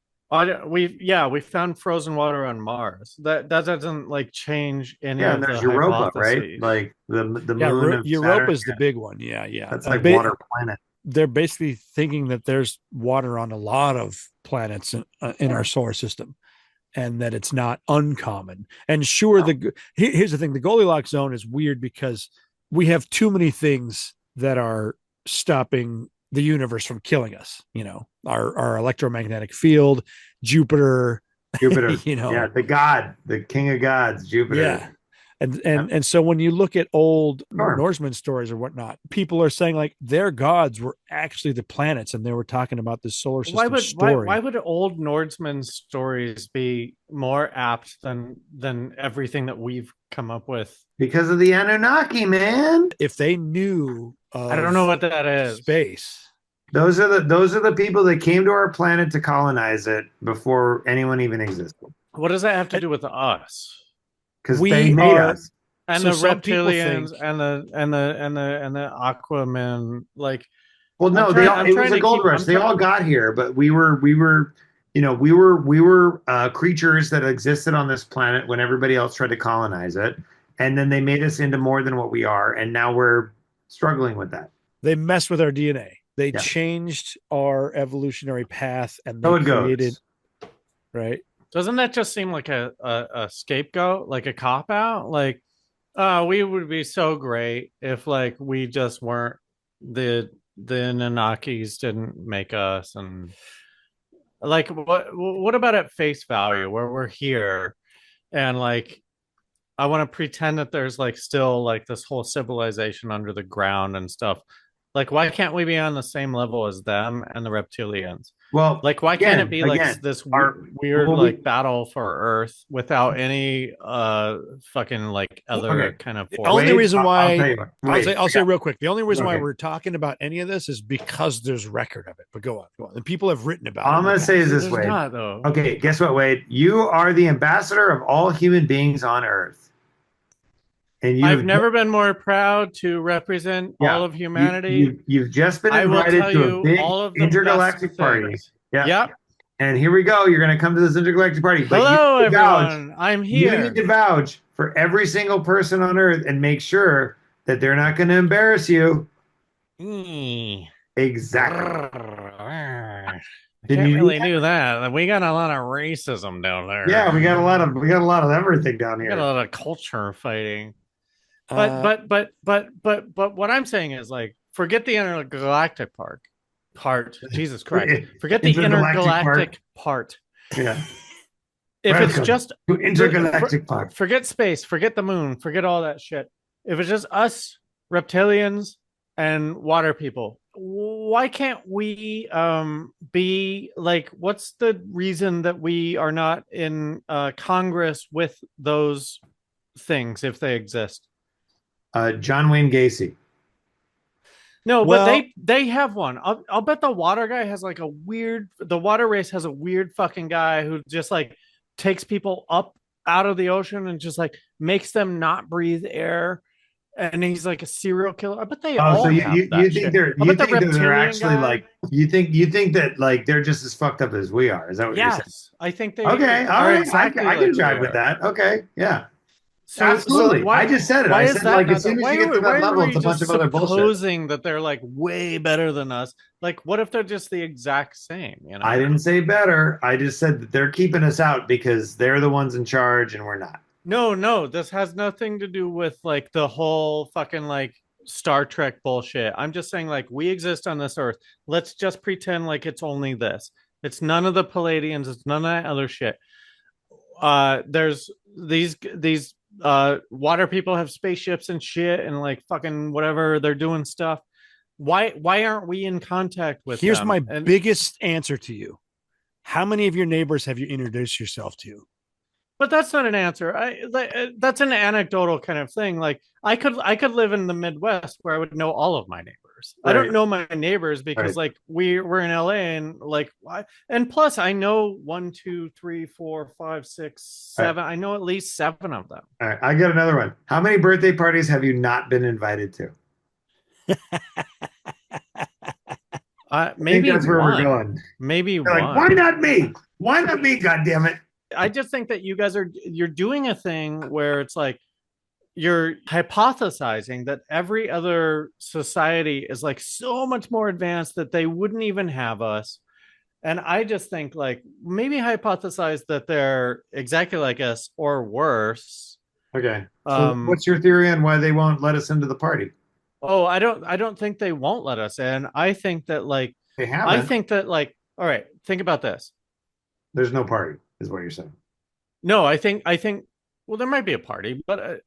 We found frozen water on Mars. That doesn't like change any of there's the Europa, hypotheses. right? Like the moon of Europa is Saturn. the big one. Yeah. That's like water planet. They're basically thinking that there's water on a lot of planets in our solar system, and that it's not uncommon. And sure, here's the thing: the Goldilocks zone is weird because we have too many things that are stopping the universe from killing us. Our electromagnetic field, Jupiter, the king of gods, Jupiter. Yeah. And so when you look at old Norseman stories or whatnot, people are saying like their gods were actually the planets, and they were talking about this solar system story. Why would old Norseman stories be more apt than everything that we've come up with? Because of the Anunnaki, man. If they knew, I don't know what that is. Space. Those are the people that came to our planet to colonize it before anyone even existed. What does that have to do with us? Because they made us, and the reptilians and the Aquaman. Like, well, no, it was a gold rush. They all got here, but we were creatures that existed on this planet when everybody else tried to colonize it, and then they made us into more than what we are, and now we're struggling with that. They messed with our DNA. They changed our evolutionary path, and they created. Right. Doesn't that just seem like a scapegoat, like a cop out? Like, we would be so great if like we just weren't the Anunnakis didn't make us, and like what about at face value where we're here and like I want to pretend that there's like still like this whole civilization under the ground and stuff. Like, why can't we be on the same level as them and the reptilians? Well, Like, why can't it be like again, this our- weird well, like battle for Earth without any fucking like other Okay. kind of The force? only reason I'll why tell you what. Wade, I'll say real quick. The only reason why Okay. we're talking about any of this is because there's record of it. But go on. And people have written about all it. I'm going to say is this, There's Wade. not, though. Okay, guess what, Wade? You are the ambassador of all human beings on Earth. And I've never been more proud to represent Yeah. all of humanity. You've just been I will invited tell to a you big all of the intergalactic best party. things. Yeah. Yep. And here we go. You're going to come to this intergalactic party. But Hello, you need to vouch- everyone. I'm You here. need to vouch for every single person on Earth and make sure that they're not going to embarrass you. Exactly. I Did can't you do really that? do that. We got a lot of racism down there. Yeah, we got a lot of everything down We here. got a lot of culture fighting. But what I'm saying is, like, forget the intergalactic part. Jesus Christ. Forget the intergalactic part. Yeah. If it's Welcome just to intergalactic park. forget space, forget the moon, forget all that shit. If it's just us, reptilians, and water people, why can't we be like, what's the reason that we are not in Congress with those things if they exist? John Wayne Gacy. No, Well- but they have one. I'll bet the water guy has like the water race has a weird fucking guy who just like takes people up out of the ocean and just like makes them not breathe air. And he's like a serial killer. I bet they all So you have that think shit. they're I bet the they're reptilian actually guy- like you think that like they're just as fucked up as we are? Is that what you're saying? Yes, I think they Okay, all are right. exactly I can like drive we with are. that. Okay, yeah. So Absolutely. why, I just said it. Why I is said, that like, not as soon the- as why you get are- to that why level, are it's a we bunch just of other bullshit. supposing that they're like way better than us? Like, what if they're just the exact same? You know, I didn't say better. I just said that they're keeping us out because they're the ones in charge and we're not. No, this has nothing to do with like the whole fucking like Star Trek bullshit. I'm just saying, like, we exist on this earth. Let's just pretend like it's only this. It's none of the Palladians, it's none of that other shit. There's these water people have spaceships and shit and like fucking whatever, they're doing stuff. Why aren't we in contact with Here's them? my And- biggest answer to you. How many of your neighbors have you introduced yourself to? But that's not an answer. That's an anecdotal kind of thing. Like I could live in the Midwest where I would know all of my neighbors. I don't Right. know my neighbors because Right. like we're in LA and like and plus I know 1, 2, 3, 4, 5, 6, 7. I know at least 7 of them. All right, I got another one. How many birthday parties have you not been invited to? I Maybe think that's where one. we're going. Maybe They're one. like, why not me? Why not me? God damn it! I just think that you guys you're doing a thing where it's like you're hypothesizing that every other society is like so much more advanced that they wouldn't even have us. And I just think like maybe hypothesize that they're exactly like us or worse. Okay. So what's your theory on why they won't let us into the party? Oh, I don't think they won't let us in. I think that like They haven't. I think that like all right, think about this. There's no party, is what you're saying. No, I think well there might be a party, but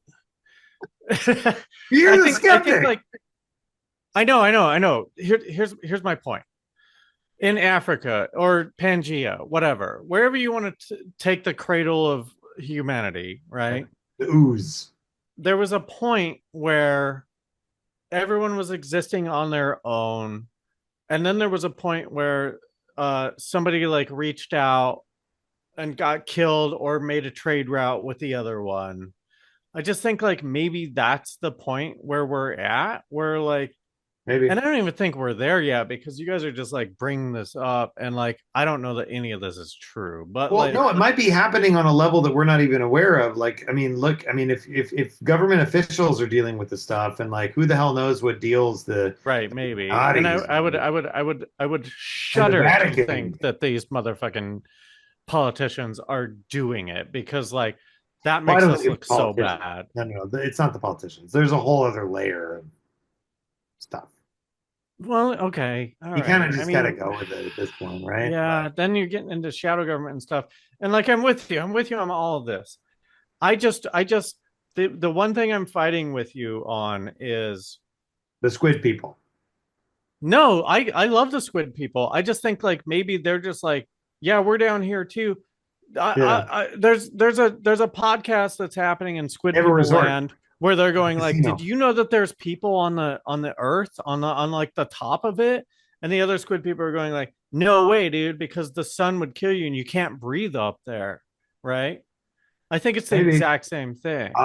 You're the skeptic. like I know. Here's my point. In Africa or Pangea, whatever, wherever you want to take the cradle of humanity, right? The ooze. There was a point where everyone was existing on their own, and then there was a point where somebody like reached out and got killed or made a trade route with the other one. I just think like maybe that's the point where we're at. We're like, Maybe. and I don't even think we're there yet because you guys are just like bringing this up, and like I don't know that any of this is true. But Well, like, no, it might be happening on a level that we're not even aware of. Like, I mean, look, I mean, if government officials are dealing with the stuff, and like, who the hell knows what deals the right, maybe. bodies. And I would shudder to Vatican. think that these motherfucking politicians are doing it because like that Why makes don't us they look so politicians? bad. No, it's not the politicians. There's a whole other layer of stuff. Well, okay. All You kind right. of just I gotta mean, go with it at this point, right? yeah, then you're getting into shadow government and stuff. And like I'm with you on all of this. I just the one thing I'm fighting with you on is The squid people. No, I love the squid people. I just think like maybe they're just like, yeah, we're down here too. There's a podcast that's happening in Squid They have a People resort. Land where they're going like, Casino. did you know that there's people on the earth on like the top of it? And the other squid people are going like, no way, dude, because the sun would kill you and you can't breathe up there, right? I think it's the Maybe. exact same thing. Oh,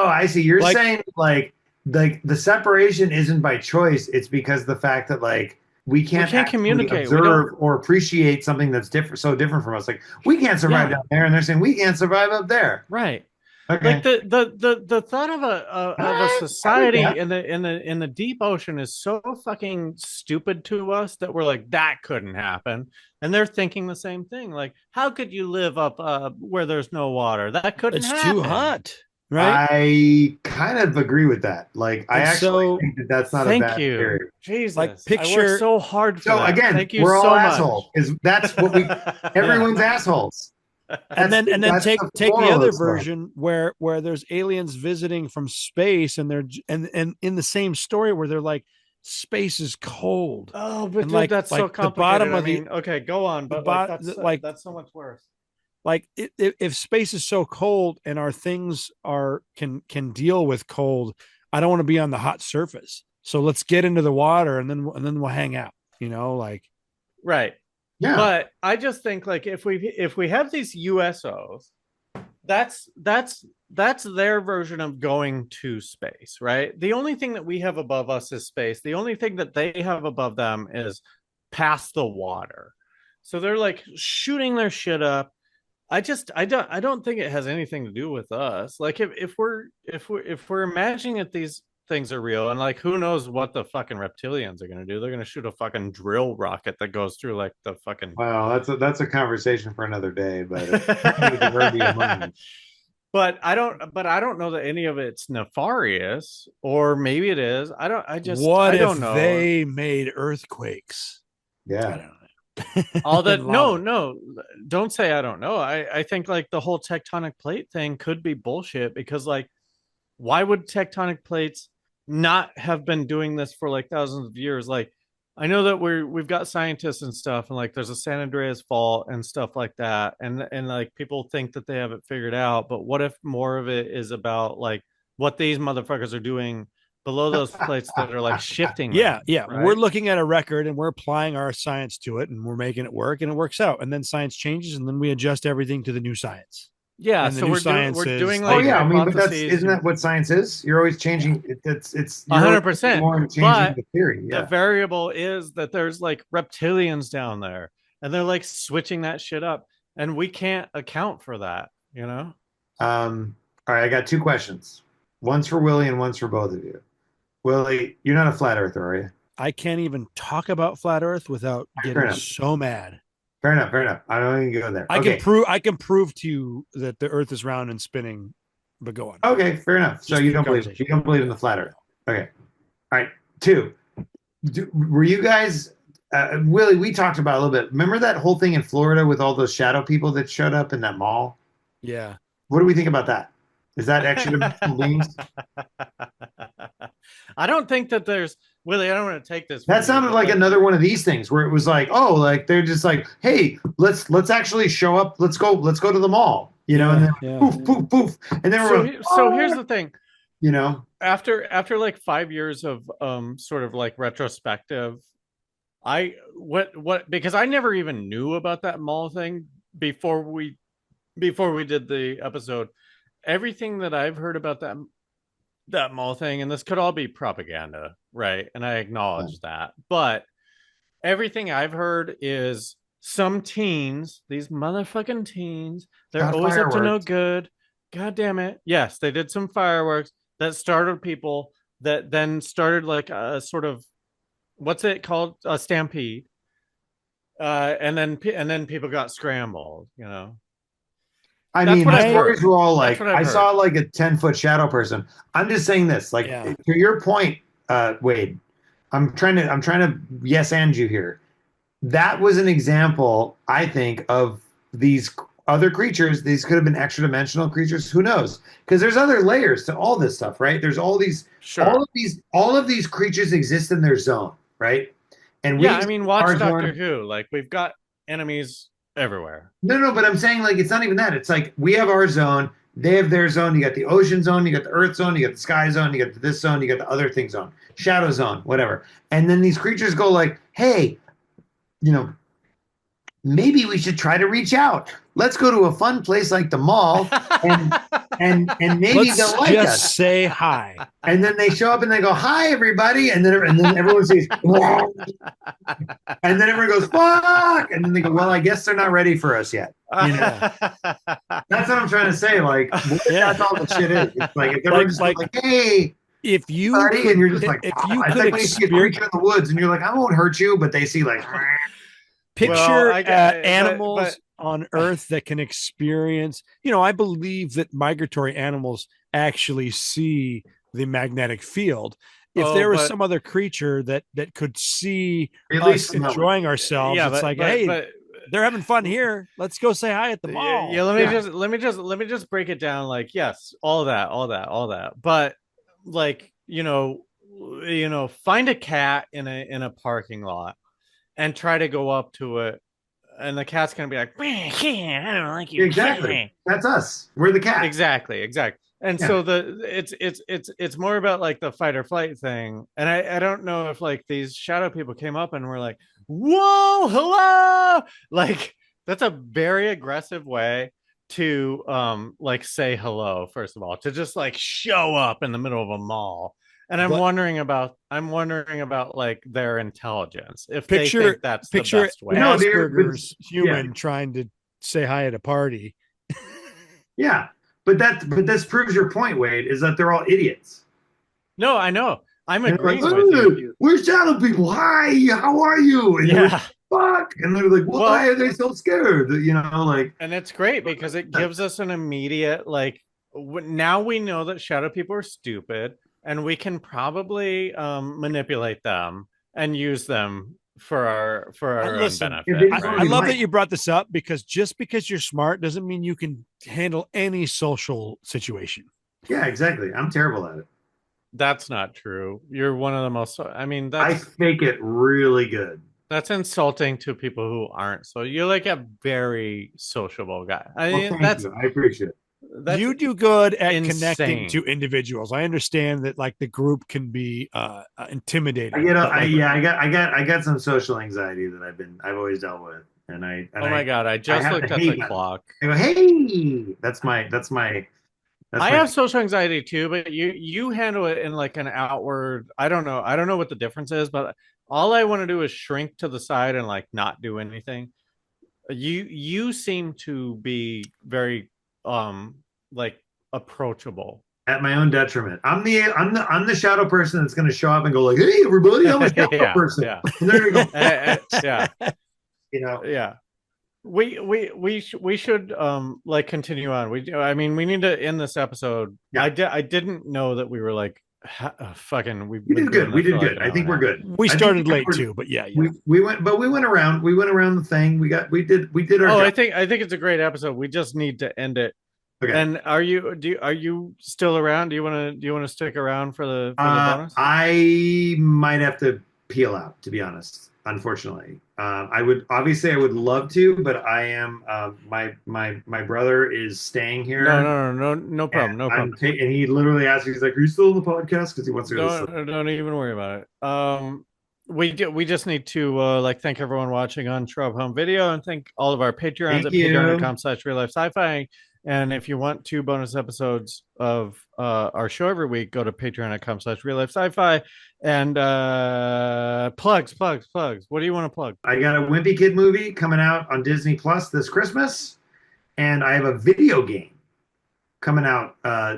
I see. You're Like- saying like the separation isn't by choice. It's because the fact that like we can't actually communicate. We observe or appreciate something that's different, so different from us. Like we can't survive Yeah. down there, and they're saying we can't survive up there. Right. Okay. Like the thought of a society in the deep ocean is so fucking stupid to us that we're like, that couldn't happen. And they're thinking the same thing. Like, how could you live up where there's no water? That couldn't It's happen. too hot, right? I kind of agree with that. Like, I And actually so- think that that's not a Thank bad you. theory. Jesus. Like, I picture- worked so hard for So that. again, Thank you we're all so much. assholes because that's what we. Everyone's assholes. And then That's take the the moral other of the story. version where there's aliens visiting from space and they're and in the same story where they're like, space is cold. Oh, but And dude, like- that's so like the complicated. bottom I of the- mean, okay, go on, but bot- like, that's like- that's so much worse. Like if space is so cold and our things can deal with cold, I don't want to be on the hot surface. So let's get into the water and then we'll hang out. You know, like Right. Yeah. But I just think like if we have these USOs, that's their version of going to space, right? The only thing that we have above us is space. The only thing that they have above them is past the water. So they're like shooting their shit up. I don't think it has anything to do with us. Like if we're imagining that these things are real, and like who knows what the fucking reptilians are gonna do? They're gonna shoot a fucking drill rocket that goes through like the fucking. Well, that's a conversation for another day. But it's But I don't know that any of it's nefarious, or maybe it is. I don't know. They made earthquakes? I yeah. don't know. All that And no lava. don't say I don't know. I think like the whole tectonic plate thing could be bullshit, because like why would tectonic plates not have been doing this for like thousands of years? Like I know that we've got scientists and stuff, and like there's a San Andreas fault and stuff like that, and like people think that they have it figured out, but what if more of it is about like what these motherfuckers are doing below those plates that are like shifting them, Yeah. right? We're looking at a record and we're applying our science to it and we're making it work and it works out. And then science changes and then we adjust everything to the new science. Yeah, And the so new we're science is doing like- Oh like yeah, I mean, but hypotheses isn't and- that what science is? You're always changing. It's you're 100%, more changing but the theory. the Yeah. variable is that there's like reptilians down there and they're like switching that shit up, and we can't account for that, you know. All right, I got two questions. One's for Willie and one's for both of you. Willie, you're not a flat earther, are you? I can't even talk about flat earth without Fair getting enough. so mad. Fair enough. Fair enough. I don't even go there. I Okay. can prove to you that the earth is round and spinning, but go on. Okay. Fair enough. So Just you don't believe conversation. in the flat earth. Okay. All right. Two. Were you guys Willie? We talked about it a little bit. Remember that whole thing in Florida with all those shadow people that showed up in that mall? Yeah. What do we think about that? Is that extra dimensional beings? I don't think that there's Willie. I don't want to take this. That sounded like another one of these things where it was like, oh, like they're just like, hey, let's actually show up. Let's go to the mall, you know, and then Yeah. poof, poof, poof, and then we're So here's the thing. you know, After like 5 years of sort of like retrospective, because I never even knew about that mall thing before we did the episode. Everything that I've heard about that mall thing, and this could all be propaganda, right? And I acknowledge that, but everything I've heard is some teens, these motherfucking teens, they're Got always up to no fireworks. good. God damn it. Yes, they did some fireworks that startled people, that then started like a sort of, what's it called? A stampede. And then people got scrambled, you know. I That's mean, what the I've stories heard. were all like, That's what I've I saw like a 10-foot shadow person. I'm just saying this, like Yeah. to your point, Wade. I'm trying to yes and you here. That was an example, I think, of these other creatures. These could have been extra dimensional creatures. Who knows? Because there's other layers to all this stuff, right? There's all these, Sure. all of these creatures exist in their zone, right? And Yeah, I mean, watch our Doctor zone. Who. Like, we've got enemies everywhere. No, but I'm saying like it's not even that. It's like we have our zone, they have their zone. You got the ocean zone, you got the earth zone, you got the sky zone, you got this zone, you got the other thing zone, shadow zone, whatever. And then these creatures go like, hey, you know, maybe we should try to reach out. Let's go to a fun place like the mall and maybe Let's they'll like just us. say hi. And then they show up and they go, hi, everybody. And then everyone says, "Whoa." And then everyone goes, fuck. And then they go, well, I guess they're not ready for us yet. You know? That's what I'm trying to say. Like, that's all the shit is. It's like, if everyone's just like, hey, if you buddy, could, and you're just like, if oh. you It's could like when you see a creature in the woods and you're like, I won't hurt you, but they see like, picture Well, animals on Earth that can experience, you know, I believe that migratory animals actually see the magnetic field. If there was some other creature that could see us enjoying ourselves, it's like, hey, they're having fun here. Let's go say hi at the mall. Yeah, let me just break it down. Like, yes, all that. But like, find a cat in a parking lot and try to go up to it, and the cat's gonna be like, I don't like you. Exactly. That's us. We're the cat. Exactly. And so it's more about like the fight or flight thing. And I don't know if like these shadow people came up and were like, whoa, hello. Like, that's a very aggressive way to like say hello, first of all, to just like show up in the middle of a mall. And I'm wondering about like their intelligence. If they think that's the best way. Asperger's human trying to say hi at a party. Yeah. But this proves your point, Wade, is that they're all idiots. No, I know. I'm agreeing like, with you. We're shadow people. Hi, how are you? And yeah. Like, fuck. And they're like, why are they so scared? You know, like. And it's great because it gives us an immediate, like, now we know that shadow people are stupid, and we can probably manipulate them and use them for our own benefit. I love that you brought this up, because just because you're smart doesn't mean you can handle any social situation. Yeah, exactly. I'm terrible at it. That's not true. You're one of the most. I mean, I fake it really good. That's insulting to people who aren't. So you're like a very sociable guy. I mean, I appreciate it. You do good at connecting to individuals. I understand that like the group can be intimidating. I got some social anxiety that I've always dealt with, and oh my god, I just looked at the clock. I go, hey, that's my. I have social anxiety too, but you handle it in like an outward. I don't know what the difference is, but all I want to do is shrink to the side and like not do anything. You seem to be very like approachable at my own detriment. I'm the shadow person that's going to show up and go like, hey everybody, I'm a shadow person. Yeah. And they're going to go, yeah. You know. Yeah. We should like continue on. We need to end this episode. Yeah. I didn't know that we were like fucking. We did good. We did good. I think we're good. We started late too, but yeah. We went around. We went around the thing. We did our. Oh, job. I think it's a great episode. We just need to end it. Okay. And are you still around? Do you want to stick around for the bonus? I might have to peel out, to be honest. Unfortunately, I would love to, but I am my brother is staying here. No problem. No problem. And he literally asked me, he's like, "Are you still in the podcast?" Because he wants to go. Don't even worry about it. We just need to like thank everyone watching on Shrub Home Video, and thank all of our Patreons at patreon.com/reallife-sci-fi. And if you want 2 bonus episodes of our show every week, go to patreon.com/reallife-sci-fi. And plugs. What do you want to plug? I got a Wimpy Kid movie coming out on Disney Plus this Christmas, and I have a video game coming out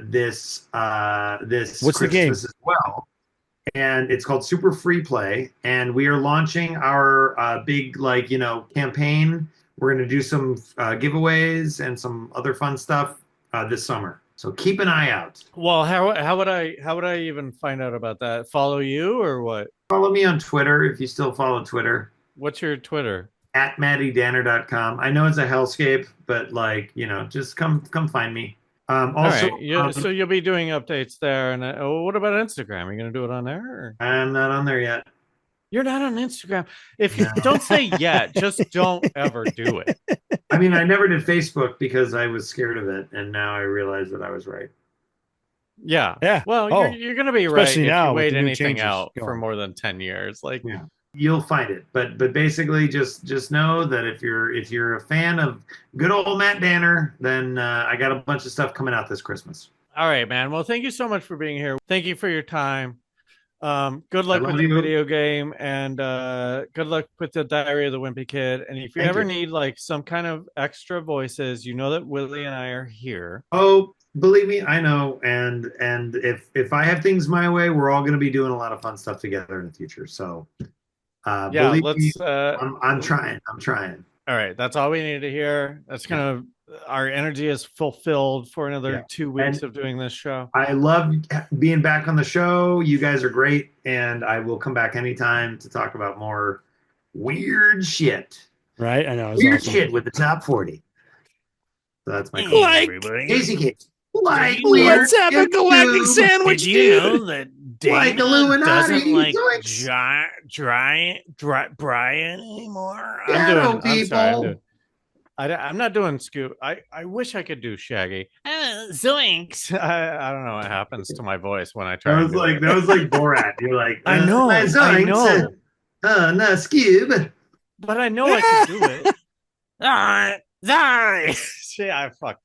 this What's Christmas the game? as well. And it's called Super Free Play, and we are launching our big campaign. We're going to do some giveaways and some other fun stuff this summer. So keep an eye out. Well, how would I even find out about that? Follow you or what? Follow me on Twitter if you still follow Twitter. What's your Twitter? At MattyDanner.com. I know it's a hellscape, but just come find me. Also, all right. So you'll be doing updates there. And what about Instagram? Are you going to do it on there? Or? I'm not on there yet. You're not on Instagram. If you No. don't say yet, just don't ever do it. I mean, I never did Facebook because I was scared of it, and now I realize that I was right. Yeah. Yeah. Well, Oh, you're going to be right especially if now you with wait the new anything changes out for going. more than 10 years. Like, Yeah. You'll find it, but basically, just know that if you're a fan of good old Matt Danner, then I got a bunch of stuff coming out this Christmas. all right, man. Well, thank you so much for being here. Thank you for your time. Good luck I with love the you. video game, and good luck with the Diary of the Wimpy Kid. And if you Thank ever you. need like some kind of extra voices, you know that Willie and I are here. Oh, believe me, I know. And if I have things my way, we're all going to be doing a lot of fun stuff together in the future. So, Yeah, believe me, let's. I'm trying. I'm trying. All right, that's all we needed to hear. That's kind of our energy is fulfilled for another Yeah. 2 weeks And- of doing this show. I love being back on the show. You guys are great, and I will come back anytime to talk about more weird shit. Right? I know. It's Weird awesome. shit with the top 40. So that's my Hey, Like- everybody. Casey Case. Like Did you know- Let's have a galactic YouTube. sandwich, Did you dude. know that Like Dana Illuminati, doesn't like zoinks. Brian anymore? Shadow I'm sorry. people. I'm not doing Scoop. I wish I could do Shaggy. Zoinks. I don't know what happens to my voice when I try. That to was do like it. that was like Borat. You're like, I know, my I zoinks. know. No, Scoob. But I know I can do it. Die. Yeah, fuck.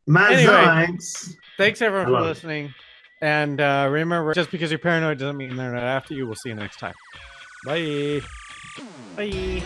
My Anyway. zoinks. Thanks everyone I for love it. listening. And remember, just because you're paranoid doesn't mean they're not after you. We'll see you next time. Bye. Bye.